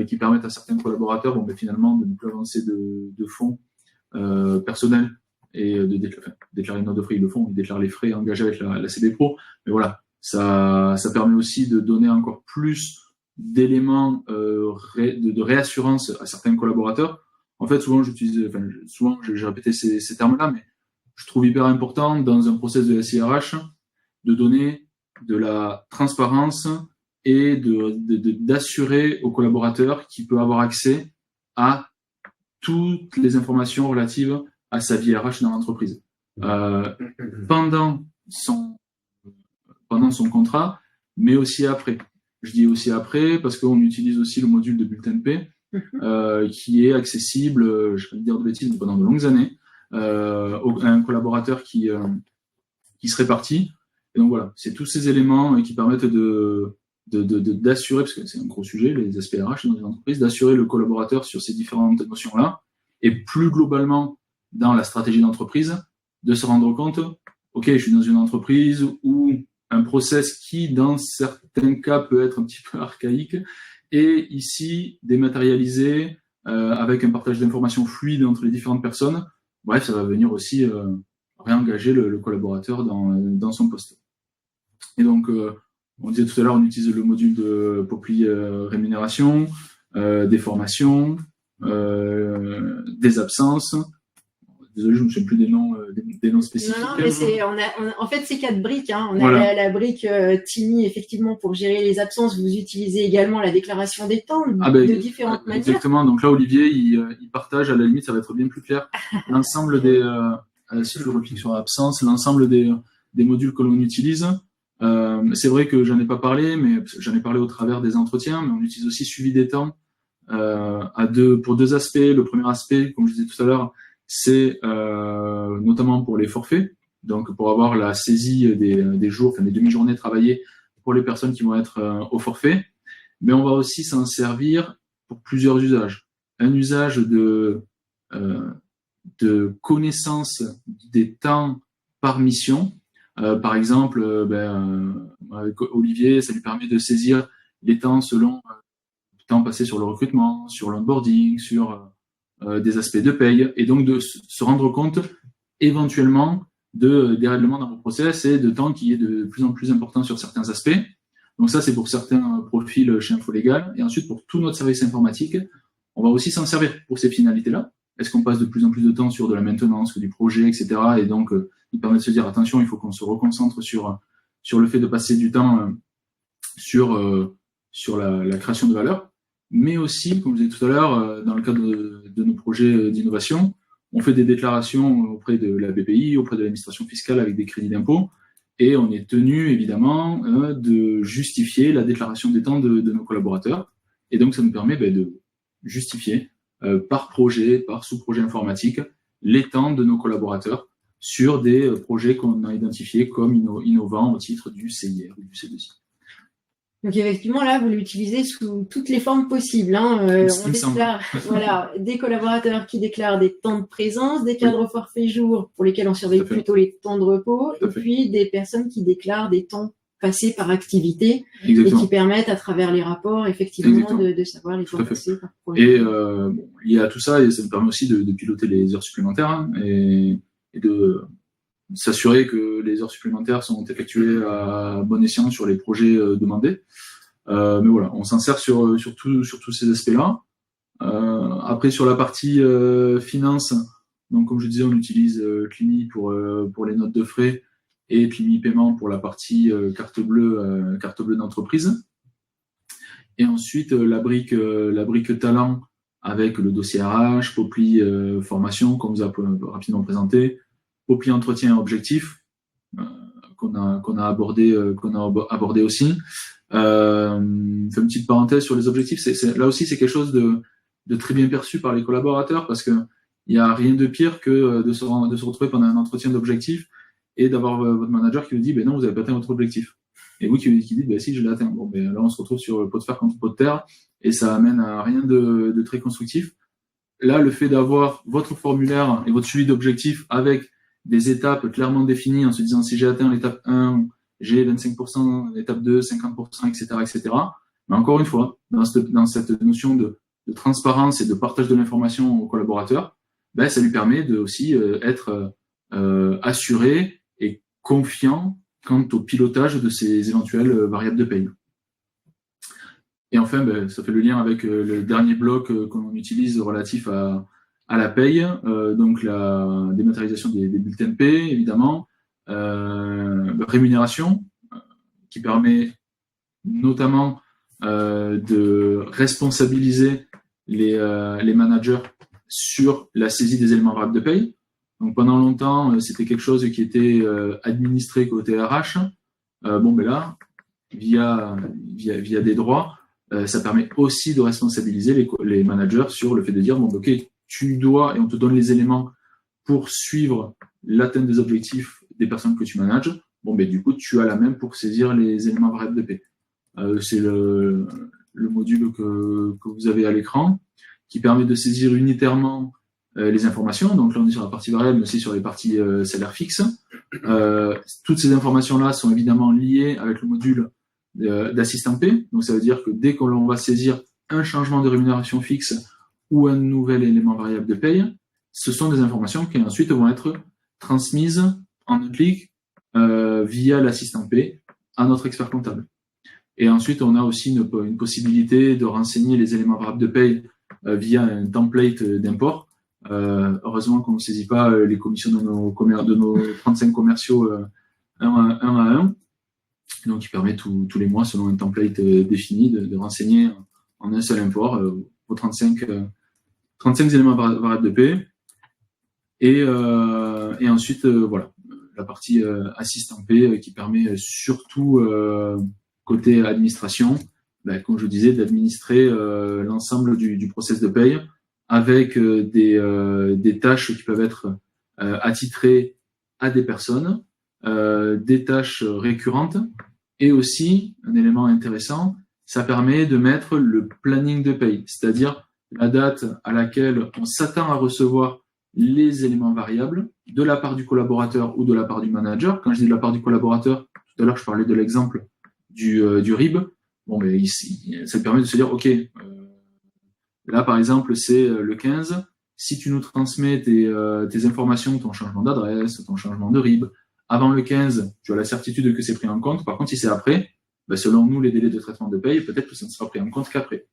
S2: qui permettent à certains collaborateurs, finalement, de ne plus avancer de fonds personnels et de déclarer une note de frais. Ils le font, ils déclarent les frais engagés avec la CB Pro. Mais voilà, ça permet aussi de donner encore plus d'éléments de réassurance à certains collaborateurs. En fait, souvent j'ai répété ces termes-là, mais je trouve hyper important dans un process de SIRH de donner de la transparence et d'assurer au collaborateur qu'il peut avoir accès à toutes les informations relatives à sa vie RH dans l'entreprise. Pendant son contrat, mais aussi après. Je dis aussi après parce qu'on utilise aussi le module de bulletin de paie qui est accessible, je vais pas dire de bêtises, mais pendant de longues années, à un collaborateur qui serait parti. Et donc voilà, c'est tous ces éléments qui permettent d'assurer, parce que c'est un gros sujet, les aspects RH dans les entreprises, d'assurer le collaborateur sur ces différentes notions-là, et plus globalement dans la stratégie d'entreprise, de se rendre compte, ok, je suis dans une entreprise où un process qui, dans certains cas, peut être un petit peu archaïque, et ici dématérialisé, avec un partage d'informations fluide entre les différentes personnes. Bref, ça va venir aussi réengager le collaborateur dans son poste. Et donc, on disait tout à l'heure, on utilise le module de Popli rémunération, des formations, des absences. Désolé, je ne me souviens plus des noms spécifiques.
S1: Non, mais en fait, c'est 4 briques. Hein. On
S2: voilà.
S1: a la brique Timi, effectivement, pour gérer les absences. Vous utilisez également la déclaration des temps de différentes manières.
S2: Exactement. Donc là, Olivier, il partage, à la limite, ça va être bien plus clair, l'ensemble des, si je replique sur l'absence, l'ensemble des modules que l'on utilise. C'est vrai que j'en ai pas parlé, mais j'en ai parlé au travers des entretiens, mais on utilise aussi suivi des temps pour 2 aspects. Le premier aspect, comme je disais tout à l'heure, c'est notamment pour les forfaits, donc pour avoir la saisie des jours, des demi-journées travaillées pour les personnes qui vont être au forfait. Mais on va aussi s'en servir pour plusieurs usages. Un usage de connaissance des temps par mission. Par exemple, avec Olivier, ça lui permet de saisir les temps selon le temps passé sur le recrutement, sur l'onboarding, sur des aspects de paye, et donc de se rendre compte éventuellement de dérèglements dans vos process et de temps qui est de plus en plus important sur certains aspects. Donc ça, c'est pour certains profils chez InfoLégal. Et ensuite, pour tout notre service informatique, on va aussi s'en servir pour ces finalités-là. Est-ce qu'on passe de plus en plus de temps sur de la maintenance, du projet, etc. Et donc, il permet de se dire, attention, il faut qu'on se reconcentre sur le fait de passer du temps sur la création de valeur. Mais aussi, comme je disais tout à l'heure, dans le cadre de nos projets d'innovation, on fait des déclarations auprès de la BPI, auprès de l'administration fiscale avec des crédits d'impôt, et on est tenu, évidemment, de justifier la déclaration des temps de nos collaborateurs. Et donc, ça nous permet de justifier par projet, par sous-projet informatique, les temps de nos collaborateurs sur des projets qu'on a identifiés comme innovants au titre du CIR ou du C2I.
S1: Donc effectivement, là, vous l'utilisez sous toutes les formes possibles. Hein. On déclare des collaborateurs qui déclarent des temps de présence, des cadres forfait jour pour lesquels on surveille plutôt les temps de repos, et puis des personnes qui déclarent des temps passés par activité. Exactement. Et qui permettent à travers les rapports effectivement de savoir les temps passés par projet.
S2: Et il y a tout ça, et ça nous permet aussi de piloter les heures supplémentaires et de s'assurer que les heures supplémentaires sont effectuées à bon escient sur les projets demandés. Mais voilà, on s'en sert sur tous ces aspects-là. Après, sur la partie finance, donc comme je disais, on utilise Climi pour les notes de frais et Climi Paiement pour la partie carte bleue d'entreprise. Et ensuite, la brique talent avec le dossier RH, Popli formation, qu'on vous a rapidement présenté, Popli entretien et objectif, qu'on a abordé aussi. Une petite parenthèse sur les objectifs, là aussi c'est quelque chose de très bien perçu par les collaborateurs, parce que il y a rien de pire que de se retrouver pendant un entretien d'objectifs et d'avoir votre manager qui vous dit, ben non, vous n'avez pas atteint votre objectif. Et vous qui dites, ben si, je l'ai atteint. Bon, ben là, on se retrouve sur pot de fer contre pot de terre, et ça amène à rien de très constructif. Là, le fait d'avoir votre formulaire et votre suivi d'objectifs avec des étapes clairement définies en se disant, si j'ai atteint l'étape 1, j'ai 25%, l'étape 2, 50%, etc., etc. Mais encore une fois, dans cette notion de transparence et de partage de l'information aux collaborateurs, ben, ça lui permet de aussi être assuré et confiant quant au pilotage de ces éventuelles variables de paye. Et enfin, ben, ça fait le lien avec le dernier bloc qu'on utilise relatif à la paye, donc la dématérialisation des bulletins de paie, évidemment, rémunération, qui permet notamment de responsabiliser les managers sur la saisie des éléments variables de paye. Donc pendant longtemps, c'était quelque chose qui était administré côté RH. Bon, ben là, via des droits, ça permet aussi de responsabiliser les managers sur le fait de dire, bon, ok, tu dois, et on te donne les éléments pour suivre l'atteinte des objectifs des personnes que tu manages. Bon, ben du coup, tu as la même pour saisir les éléments variables de paie. C'est le module que vous avez à l'écran, qui permet de saisir unitairement les informations. Donc là, on est sur la partie variable, mais aussi sur les parties salaire fixe. Toutes ces informations-là sont évidemment liées avec le module d'assistant P. Donc ça veut dire que dès qu'on va saisir un changement de rémunération fixe ou un nouvel élément variable de paye, ce sont des informations qui ensuite vont être transmises en un clic via l'assistant P à notre expert comptable. Et ensuite, on a aussi une possibilité de renseigner les éléments variables de paye via un template d'import. Heureusement qu'on ne saisit pas les commissions de nos 35 commerciaux un à un. Donc, il permet tous les mois, selon un template défini, de renseigner en un seul import vos 35 éléments variables de paie. Et ensuite, voilà, la partie assistant P qui permet surtout, côté administration, comme je disais, d'administrer l'ensemble du process de paye avec des tâches qui peuvent être attitrées à des personnes, des tâches récurrentes, et aussi, un élément intéressant, ça permet de mettre le planning de paye, c'est-à-dire la date à laquelle on s'attend à recevoir les éléments variables de la part du collaborateur ou de la part du manager. Quand je dis de la part du collaborateur, tout à l'heure je parlais de l'exemple du RIB. Bon, mais ici, ça permet de se dire, ok, là par exemple c'est le 15, si tu nous transmets tes informations, ton changement d'adresse, ton changement de RIB, avant le 15, tu as la certitude que c'est pris en compte. Par contre, si c'est après, selon nous, les délais de traitement de paye, peut-être que ça ne sera pris en compte qu'après.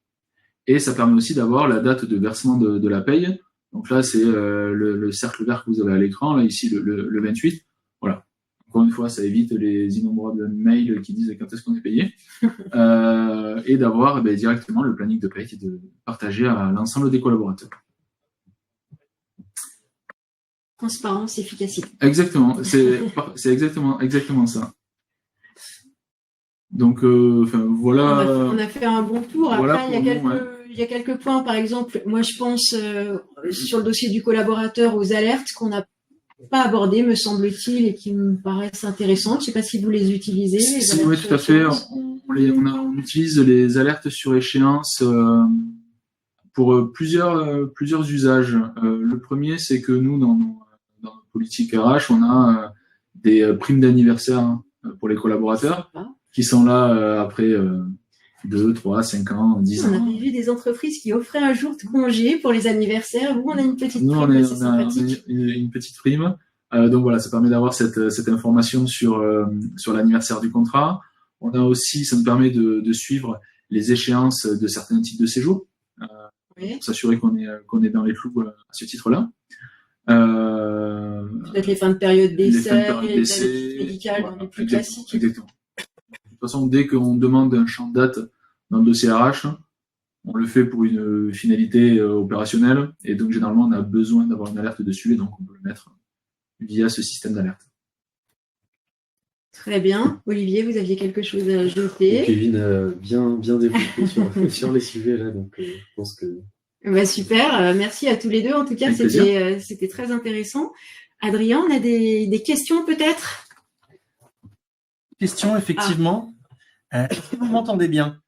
S2: Et ça permet aussi d'avoir la date de versement de la paye. Donc là, c'est le cercle vert que vous avez à l'écran, là, ici, le 28. Voilà. Encore une fois, ça évite les innombrables mails qui disent quand est-ce qu'on est payé. Et d'avoir directement le planning de paye et de partager à l'ensemble des collaborateurs.
S1: Transparence, efficacité.
S2: Exactement, c'est exactement ça. Donc, voilà.
S1: On a fait un bon tour. Après,
S2: voilà
S1: il y a quelques points, par exemple, moi je pense sur le dossier du collaborateur aux alertes qu'on n'a pas abordées, me semble-t-il, et qui me paraissent intéressantes. Je ne sais pas si vous les utilisez.
S2: Oui, tout à fait. On utilise les alertes sur échéance pour plusieurs usages. Le premier, c'est que nous, dans nos politiques RH, on a des primes d'anniversaire pour les collaborateurs qui sont là après 2, 3, 5 ans, 10 ans.
S1: On avait vu des entreprises qui offraient un jour de congé pour les anniversaires. Nous, on a une petite prime.
S2: On a une petite prime. Donc voilà, ça permet d'avoir cette information sur l'anniversaire du contrat. On a aussi, ça nous permet de suivre les échéances de certains types de séjours, pour s'assurer qu'on est dans les clous à ce titre-là.
S1: Peut-être les fins de période d'essai, les visites médicales, voilà, les plus classiques.
S2: Exactement. De toute façon, dès qu'on demande un champ de date dans le dossier RH, on le fait pour une finalité opérationnelle, et donc généralement on a besoin d'avoir une alerte dessus, et donc on peut le mettre via ce système d'alerte.
S1: Très bien. Olivier, vous aviez quelque chose à ajouter?
S3: Kevin a bien développé sur les sujets là, donc je pense que...
S1: Super, merci à tous les deux. En tout cas, c'était très intéressant. Adrien, on a des questions peut-être?
S4: Question, effectivement. Est-ce que vous m'entendez bien?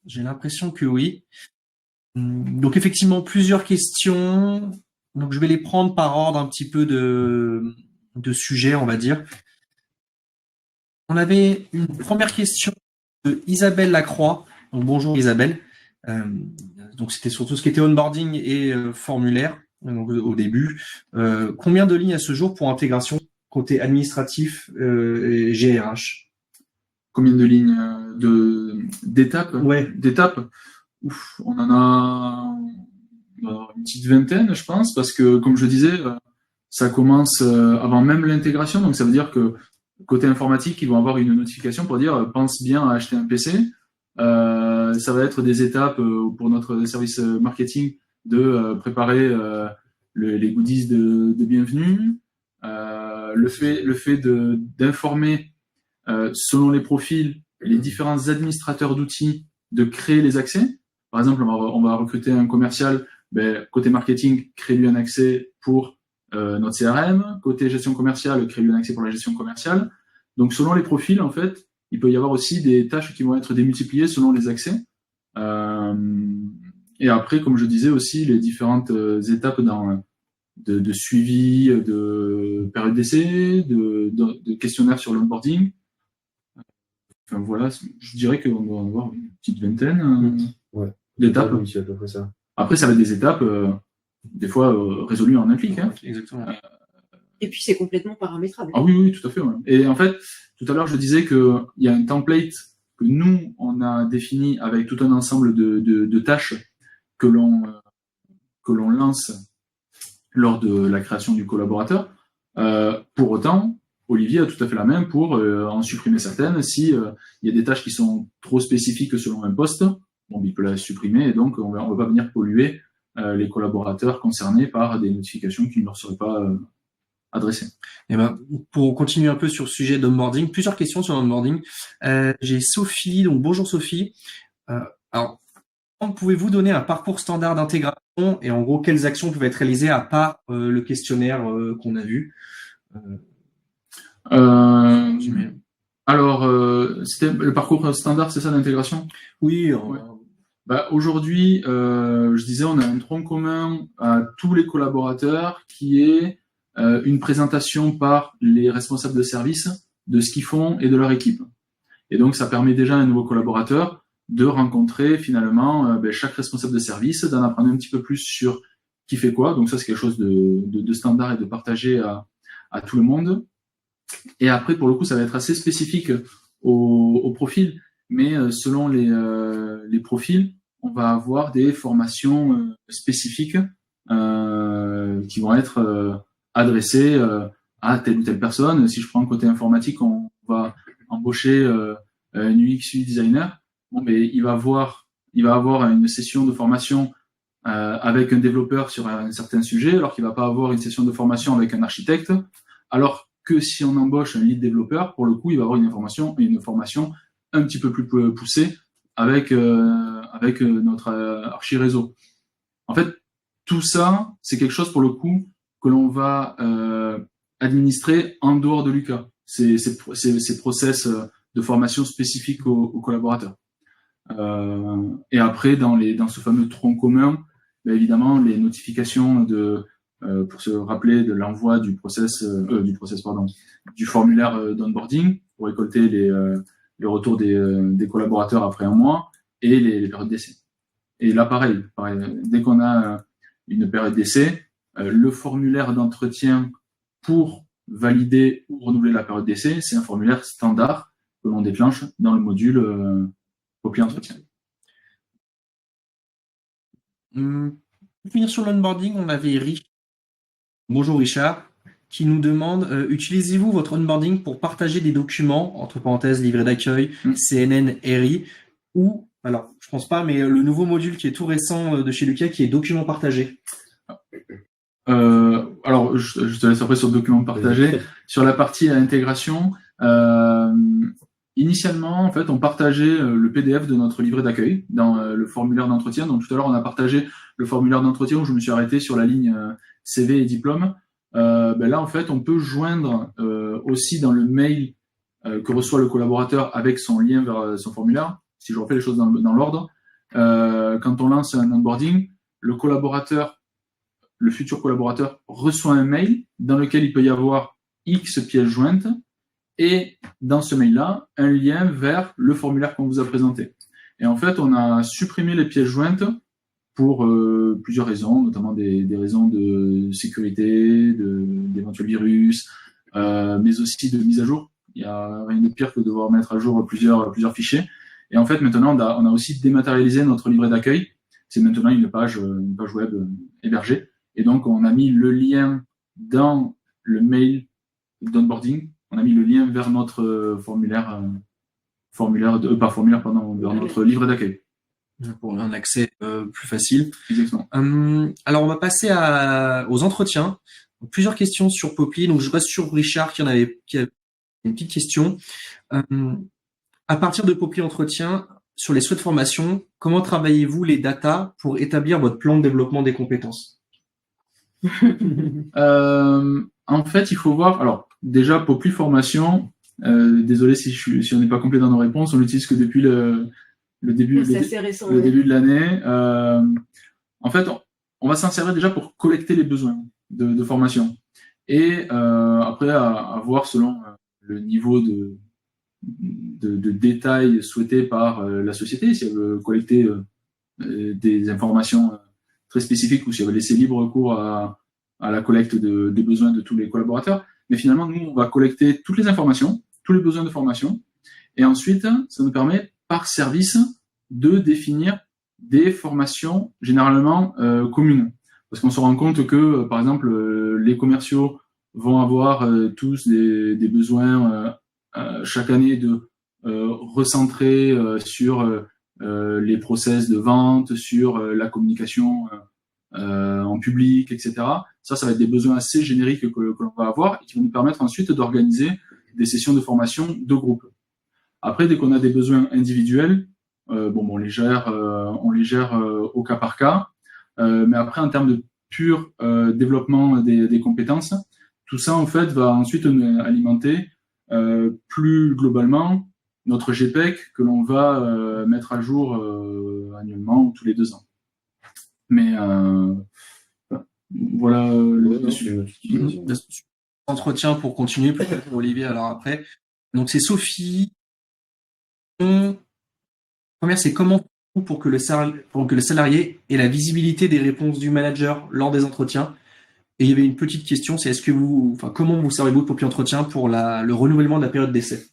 S4: J'ai l'impression que oui. Donc effectivement, plusieurs questions. Donc je vais les prendre par ordre un petit peu de sujets, on va dire. On avait une première question de Isabelle Lacroix. Donc bonjour Isabelle. Donc c'était surtout ce qui était onboarding et formulaire donc, au début. Combien de lignes à ce jour pour intégration côté administratif et GRH?
S2: Combien de lignes d'étapes?
S4: Ouais.
S2: D'étapes. Ouf, on en a une petite vingtaine, je pense, parce que, comme je disais, ça commence avant même l'intégration, donc ça veut dire que côté informatique, ils vont avoir une notification pour dire pense bien à acheter un PC. Ça va être des étapes pour notre service marketing de préparer les goodies de bienvenue, le fait d'informer selon les profils les différents administrateurs d'outils de créer les accès. Par exemple, on va recruter un commercial, côté marketing, crée-lui un accès pour notre CRM, côté gestion commerciale, crée-lui un accès pour la gestion commerciale. Donc selon les profils, en fait, il peut y avoir aussi des tâches qui vont être démultipliées selon les accès. Et après, comme je disais aussi, les différentes étapes de suivi, de période d'essai, de questionnaire sur l'onboarding. Enfin voilà, je dirais qu'on doit avoir une petite vingtaine d'étapes.
S3: Oui, c'est à peu près ça.
S2: Après, ça va être des étapes, des fois résolues en un clic. Hein.
S4: Exactement.
S1: Et puis c'est complètement paramétrable.
S2: Ah oui, tout à fait. Ouais. Et en fait, tout à l'heure, je disais qu'il y a un template que nous, on a défini avec tout un ensemble de tâches que l'on lance lors de la création du collaborateur. Pour autant, Olivier a tout à fait la main pour en supprimer certaines. Si il y a des tâches qui sont trop spécifiques selon un poste, il peut la supprimer et donc on va pas venir polluer les collaborateurs concernés par des notifications qui ne leur seraient pas adressées.
S4: Et pour continuer un peu sur le sujet d'onboarding, plusieurs questions sur l'onboarding. J'ai Sophie, donc bonjour Sophie. Alors, pouvez-vous donner un parcours standard d'intégration et en gros quelles actions peuvent être réalisées à part le questionnaire qu'on a vu?
S2: Alors, c'était le parcours standard, c'est ça d'intégration?
S4: Oui.
S2: Ouais. Aujourd'hui, je disais, on a un tronc commun à tous les collaborateurs qui est une présentation par les responsables de service de ce qu'ils font et de leur équipe. Et donc, ça permet déjà à un nouveau collaborateur de rencontrer finalement chaque responsable de service, d'en apprendre un petit peu plus sur qui fait quoi. Donc ça, c'est quelque chose de standard et de partagé à tout le monde. Et après, pour le coup, ça va être assez spécifique au profil. Mais selon les profils, on va avoir des formations spécifiques qui vont être adressées à telle ou telle personne. Si je prends le côté informatique, on va embaucher un UX UI designer. Il va avoir une session de formation avec un développeur sur un certain sujet, alors qu'il va pas avoir une session de formation avec un architecte. Alors que si on embauche un lead développeur, pour le coup, il va avoir une formation un petit peu plus poussée avec notre archi réseau. En fait, tout ça, c'est quelque chose pour le coup que l'on va administrer en dehors de l'UCA. Ces process de formation spécifiques aux collaborateurs. Et après, dans ce fameux tronc commun, évidemment, les notifications pour se rappeler de l'envoi du formulaire d'onboarding pour récolter les retours des collaborateurs après un mois et les périodes d'essai. Et là, pareil, dès qu'on a une période d'essai, le formulaire d'entretien pour valider ou renouveler la période d'essai, c'est un formulaire standard que l'on déclenche dans le module copie entretien.
S4: Pour finir sur l'onboarding, on avait Richard. Bonjour Richard, qui nous demande utilisez-vous votre onboarding pour partager des documents, entre parenthèses livret d'accueil, CNN, RI, ou, alors je pense pas, mais le nouveau module qui est tout récent de chez Lucas qui est documents partagés.
S2: Alors, je te laisse après sur documents partagés. Sur la partie intégration, initialement, en fait, on partageait le PDF de notre livret d'accueil dans le formulaire d'entretien. Donc, tout à l'heure, on a partagé le formulaire d'entretien où je me suis arrêté sur la ligne CV et diplôme. là, en fait, on peut joindre aussi dans le mail que reçoit le collaborateur avec son lien vers son formulaire, si je refais les choses dans l'ordre. Quand on lance un onboarding, le futur collaborateur reçoit un mail dans lequel il peut y avoir X pièces jointes et dans ce mail-là, un lien vers le formulaire qu'on vous a présenté. Et en fait, on a supprimé les pièces jointes pour plusieurs raisons, notamment des raisons de sécurité, d'éventuels virus, mais aussi de mise à jour. Il n'y a rien de pire que de devoir mettre à jour plusieurs fichiers. Et en fait, maintenant, on a aussi dématérialisé notre livret d'accueil. C'est maintenant une page web hébergée. Et donc, on a mis le lien dans le mail d'onboarding. On a mis le lien vers notre vers notre livret d'accueil.
S4: Pour un accès plus facile.
S2: Exactement.
S4: Alors, on va passer aux entretiens. Donc, plusieurs questions sur Poply. Donc, je reste sur Richard qui avait une petite question. À partir de Poply Entretien, sur les souhaits de formation, comment travaillez-vous les data pour établir votre plan de développement des compétences?
S2: En fait, il faut voir. Alors, déjà, Poply Formation, désolé si on n'est pas complet dans nos réponses, on l'utilise que depuis le début de l'année. En fait, on va s'en servir déjà pour collecter les besoins de formation. Et après, à voir selon le niveau de détail souhaité par la société, si elle veut collecter des informations très spécifiques ou si elle veut laisser libre cours à la collecte des besoins de tous les collaborateurs. Mais finalement, nous, on va collecter toutes les informations, tous les besoins de formation. Et ensuite, ça nous permet, par service, de définir des formations généralement communes. Parce qu'on se rend compte que, par exemple, les commerciaux vont avoir tous des besoins chaque année de recentrer sur les process de vente, sur la communication en public, etc. Ça va être des besoins assez génériques que l'on va avoir et qui vont nous permettre ensuite d'organiser des sessions de formation de groupe. Après, dès qu'on a des besoins individuels, on les gère au cas par cas. Mais après, en termes de pur développement des compétences, tout ça en fait va ensuite alimenter plus globalement notre GPEC que l'on va mettre à jour annuellement ou tous les 2 ans. Mais voilà dessus.
S4: Entretien pour continuer, peut-être Olivier alors après. Donc c'est Sophie. Première, c'est comment pour que le salarié ait la visibilité des réponses du manager lors des entretiens. Et il y avait une petite question, c'est comment vous servez-vous de Poply Entretien pour le renouvellement de la période d'essai?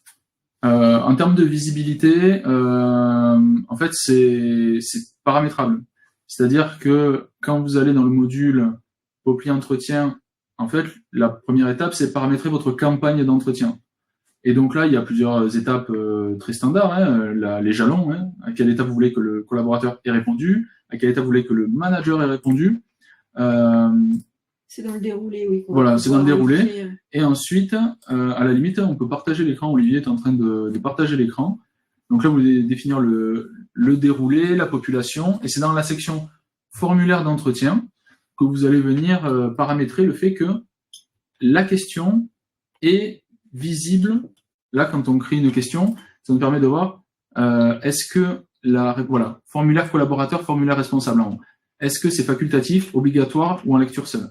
S2: En termes de visibilité, en fait, c'est paramétrable. C'est-à-dire que quand vous allez dans le module Poply Entretien, en fait, la première étape, c'est paramétrer votre campagne d'entretien. Et donc là, il y a plusieurs étapes très standards, les jalons, à quelle étape vous voulez que le collaborateur ait répondu, à quelle étape vous voulez que le manager ait répondu.
S1: C'est dans le déroulé, oui.
S2: Voilà, c'est dans le déroulé. Et ensuite, à la limite, on peut partager l'écran. Olivier est en train de partager l'écran. Donc là, vous voulez définir le déroulé, la population, et c'est dans la section formulaire d'entretien que vous allez venir paramétrer le fait que la question est visible. Là, quand on crée une question, ça nous permet de voir est-ce que formulaire collaborateur, formulaire responsable en haut. Est-ce que c'est facultatif, obligatoire ou en lecture seule?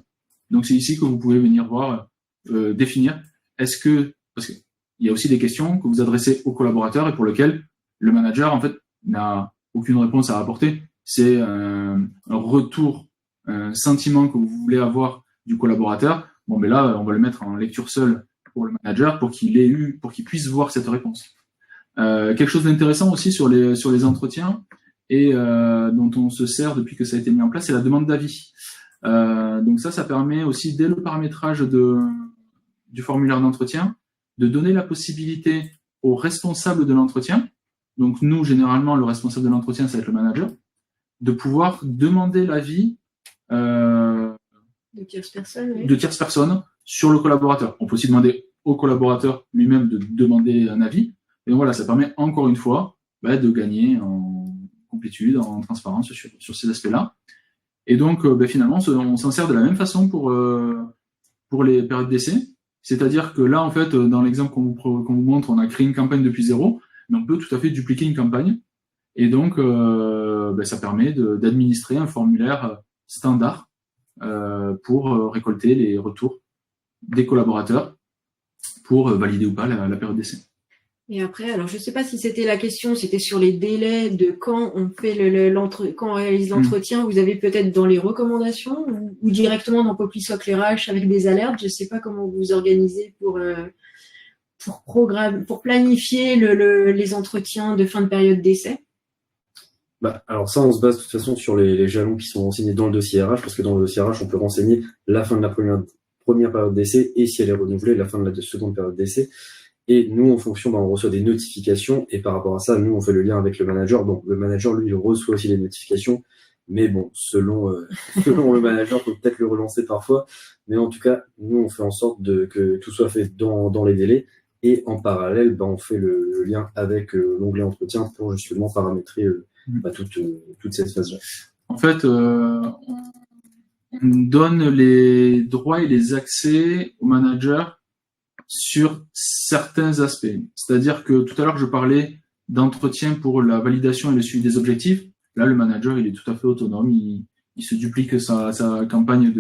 S2: Donc c'est ici que vous pouvez venir voir, définir. Parce qu'il y a aussi des questions que vous adressez au collaborateur et pour lesquelles le manager en fait n'a aucune réponse à apporter. C'est un retour, un sentiment que vous voulez avoir du collaborateur. Mais là, on va le mettre en lecture seule pour le manager pour qu'il puisse voir cette réponse. Quelque chose d'intéressant aussi sur les entretiens et dont on se sert depuis que ça a été mis en place, c'est la demande d'avis. Donc ça permet aussi, dès le paramétrage du formulaire d'entretien, de donner la possibilité au responsable de l'entretien, donc nous, généralement, le responsable de l'entretien, ça va être le manager, de pouvoir demander l'avis
S1: de tierces personnes
S2: sur le collaborateur. On peut aussi demander au collaborateur lui-même de demander un avis. Et donc voilà, ça permet encore une fois de gagner en complétude, en transparence sur ces aspects-là. Et donc finalement, on s'en sert de la même façon pour pour les périodes d'essai. C'est-à-dire que là, en fait, dans l'exemple qu'on vous montre, on a créé une campagne depuis zéro, mais on peut tout à fait dupliquer une campagne. Et donc, ça permet d'administrer un formulaire standard pour récolter les retours des collaborateurs pour valider ou pas la période d'essai.
S1: Et après, alors je ne sais pas si c'était la question, c'était sur les délais de quand on fait quand on réalise l'entretien. Vous avez peut-être dans les recommandations ou directement dans PopliSoc RH avec des alertes. Je ne sais pas comment vous vous organisez pour planifier les entretiens de fin de période d'essai.
S3: Alors ça, on se base de toute façon sur les jalons qui sont renseignés dans le dossier RH, parce que dans le dossier RH, on peut renseigner la fin de la première période d'essai et si elle est renouvelée, la fin de la seconde période d'essai. Et nous, en fonction, on reçoit des notifications et par rapport à ça, nous, on fait le lien avec le manager. Bon, le manager, lui, il reçoit aussi les notifications, mais bon, selon le manager, faut peut-être le relancer parfois. Mais en tout cas, nous, on fait en sorte que tout soit fait dans les délais. Et en parallèle, on fait le lien avec l'onglet entretien pour justement paramétrer toute cette phase-là.
S2: En fait, on donne les droits et les accès au manager sur certains aspects. C'est-à-dire que tout à l'heure, je parlais d'entretien pour la validation et le suivi des objectifs. Là, le manager, il est tout à fait autonome. Il se duplique sa campagne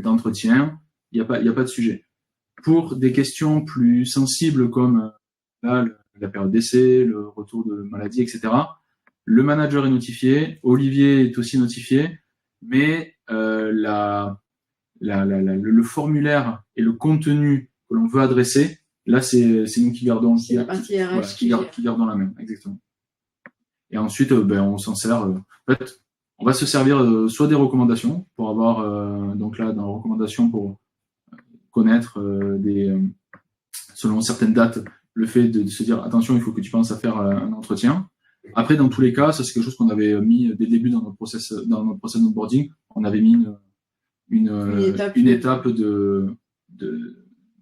S2: d'entretien. Il n'y a pas de sujet. Pour des questions plus sensibles comme là, la période d'essai, le retour de maladie, etc., le manager est notifié, Olivier est aussi notifié, mais le formulaire et le contenu que l'on veut adresser, là, c'est nous qui gardons,
S1: qui
S2: gardons la même, exactement. Et ensuite, on s'en sert. En fait, on va se servir soit des recommandations pour avoir, donc là, dans les recommandations pour connaître selon certaines dates, le fait de se dire attention, il faut que tu penses à faire un entretien. Après, dans tous les cas, ça c'est quelque chose qu'on avait mis dès le début dans notre process d'onboarding. On avait mis une étape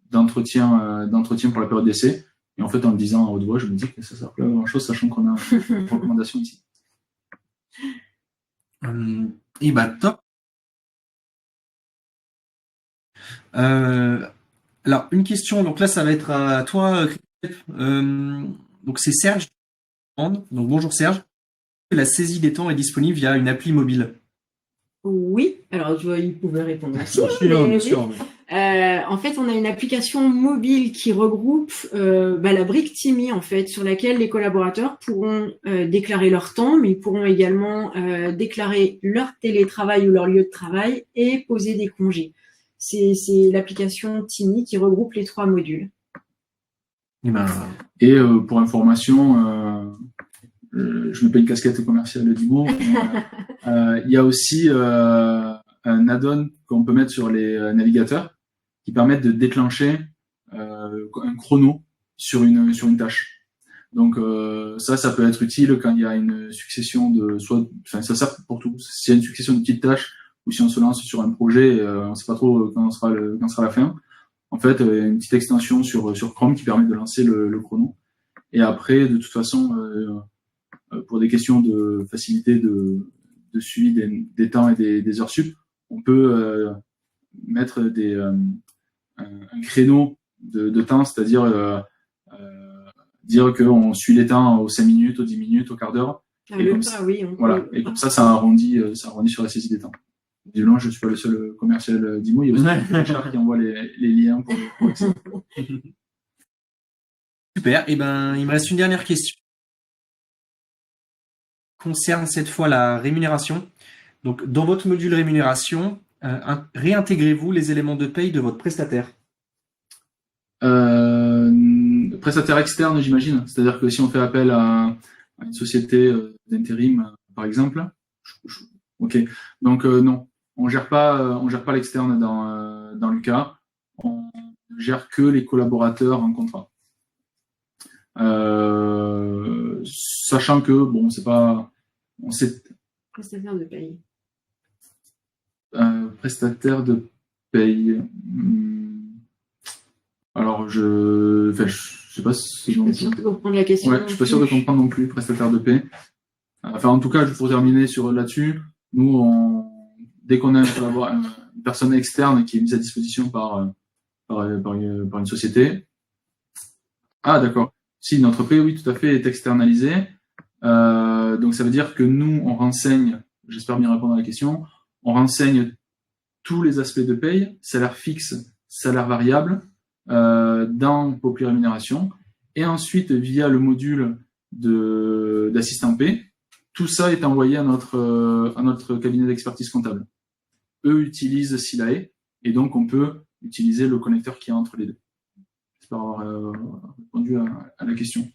S2: d'entretien pour la période d'essai. Et en fait, en le disant à haute voix, je me dis que ça sert pas à grand chose, sachant qu'on a une recommandation ici.
S4: Et top. Alors, une question, donc là, ça va être à toi, Christophe. Donc, c'est Serge. Donc, bonjour Serge. La saisie des temps est disponible via une appli mobile.
S1: Oui, alors je vois, il pouvait répondre aussi. En fait, on a une application mobile qui regroupe la brique Timmy, en fait, sur laquelle les collaborateurs pourront déclarer leur temps, mais ils pourront également déclarer leur télétravail ou leur lieu de travail et poser des congés. C'est l'application Timmy qui regroupe les 3 modules.
S2: Et pour information, je mets pas une casquette commerciale d'IMO. Il y a aussi un add-on qu'on peut mettre sur les navigateurs qui permettent de déclencher un chrono sur une tâche. Donc ça peut être utile quand il y a une succession ça sert pour tout. S'il y a une succession de petites tâches ou si on se lance sur un projet, on ne sait pas trop quand sera la fin. En fait, une petite extension sur Chrome qui permet de lancer le chrono. Et après, de toute façon, pour des questions de facilité de suivi des temps et des heures sup, on peut mettre un créneau de temps, c'est-à-dire dire qu'on suit les temps aux 5 minutes, aux 10 minutes, au quart d'heure. Et comme ça arrondit sur la saisie des temps. Évidemment, je ne suis pas le seul commercial d'IMO, il y a aussi Richard qui envoie les liens pour ça.
S4: Super, il me reste une dernière question. Concerne cette fois la rémunération. Donc, dans votre module rémunération, réintégrez-vous les éléments de paye de votre prestataire?
S2: Prestataire externe, j'imagine. C'est-à-dire que si on fait appel à une société d'intérim, par exemple. Ok. Donc non, on gère pas l'externe dans Lucas. On ne gère que les collaborateurs en contrat. Sachant que c'est pas,
S1: prestataire de paye.
S2: Prestataire de paye. Alors je sais pas si
S1: je suis pas sûr de comprendre la question.
S2: Ouais, je suis pas sûr de comprendre non plus prestataire de paie. Enfin, en tout cas, pour terminer là-dessus, nous dès qu'on a une personne externe qui est mise à disposition par une société. Ah, d'accord. Si notre paie, oui, tout à fait, est externalisée. Donc ça veut dire que nous, on renseigne, j'espère bien répondre à la question, on renseigne tous les aspects de paye, salaire fixe, salaire variable, dans Populi Rémunération. Et ensuite, via le module d'assistant paie, tout ça est envoyé à notre cabinet d'expertise comptable. Eux utilisent Silae, et donc on peut utiliser le connecteur qui est entre les deux. J'espère avoir répondu à la question.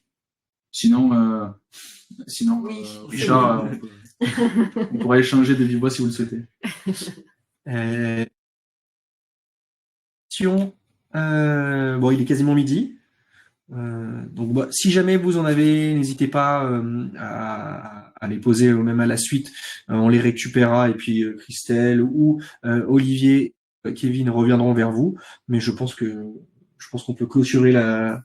S2: Sinon,
S1: Oui.
S2: Richard, on pourra échanger de vive voix si vous le souhaitez.
S4: Bon, il est quasiment midi. Donc, bah, si jamais vous en avez, n'hésitez pas à les poser même à la suite. On les récupérera et puis Christelle ou Olivier, Kevin reviendront vers vous. Mais je pense qu'on peut clôturer la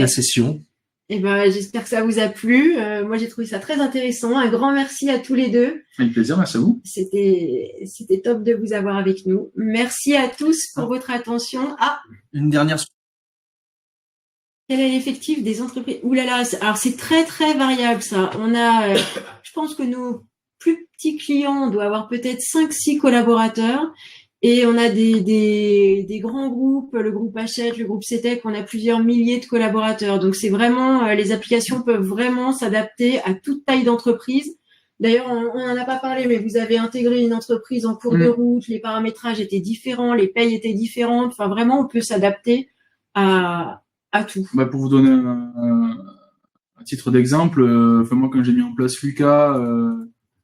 S4: session.
S1: Et ben, j'espère que ça vous a plu. Moi, j'ai trouvé ça très intéressant. Un grand merci à tous les deux.
S2: Avec plaisir, merci à vous.
S1: C'était top de vous avoir avec nous. Merci à tous pour votre attention.
S4: Une dernière.
S1: Quel est l'effectif des entreprises? Ouh là là, alors c'est très très variable ça. On a, je pense que nos plus petits clients doivent avoir peut-être 5-6 collaborateurs. Et on a des grands groupes, le groupe Hachette, le groupe CETEC, on a plusieurs milliers de collaborateurs. Donc c'est vraiment, les applications peuvent vraiment s'adapter à toute taille d'entreprise. D'ailleurs, on n'en a pas parlé, mais vous avez intégré une entreprise en cours de route, les paramétrages étaient différents, les payes étaient différentes. Enfin vraiment, on peut s'adapter à tout.
S2: Bah, pour vous donner un titre d'exemple, moi quand j'ai mis en place Lucas,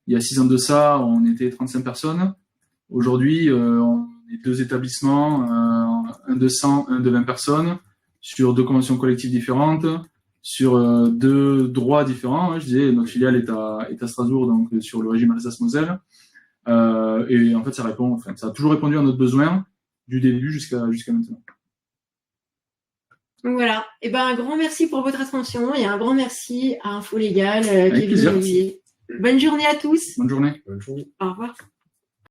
S2: il y a 6 ans de ça, on était 35 personnes. Aujourd'hui, on est 2 établissements, un de 100, un de 20 personnes, sur 2 conventions collectives différentes, sur 2 droits différents. Hein, je disais, notre filiale est à Strasbourg, donc sur le régime Alsace-Moselle. Et en fait, ça a toujours répondu à notre besoin du début jusqu'à maintenant.
S1: Donc voilà. Et ben, un grand merci pour votre attention et un grand merci à Info Légal, Kevin et Olivier. Bonne journée à tous.
S2: Bonne journée.
S3: Bonne journée.
S1: Au revoir.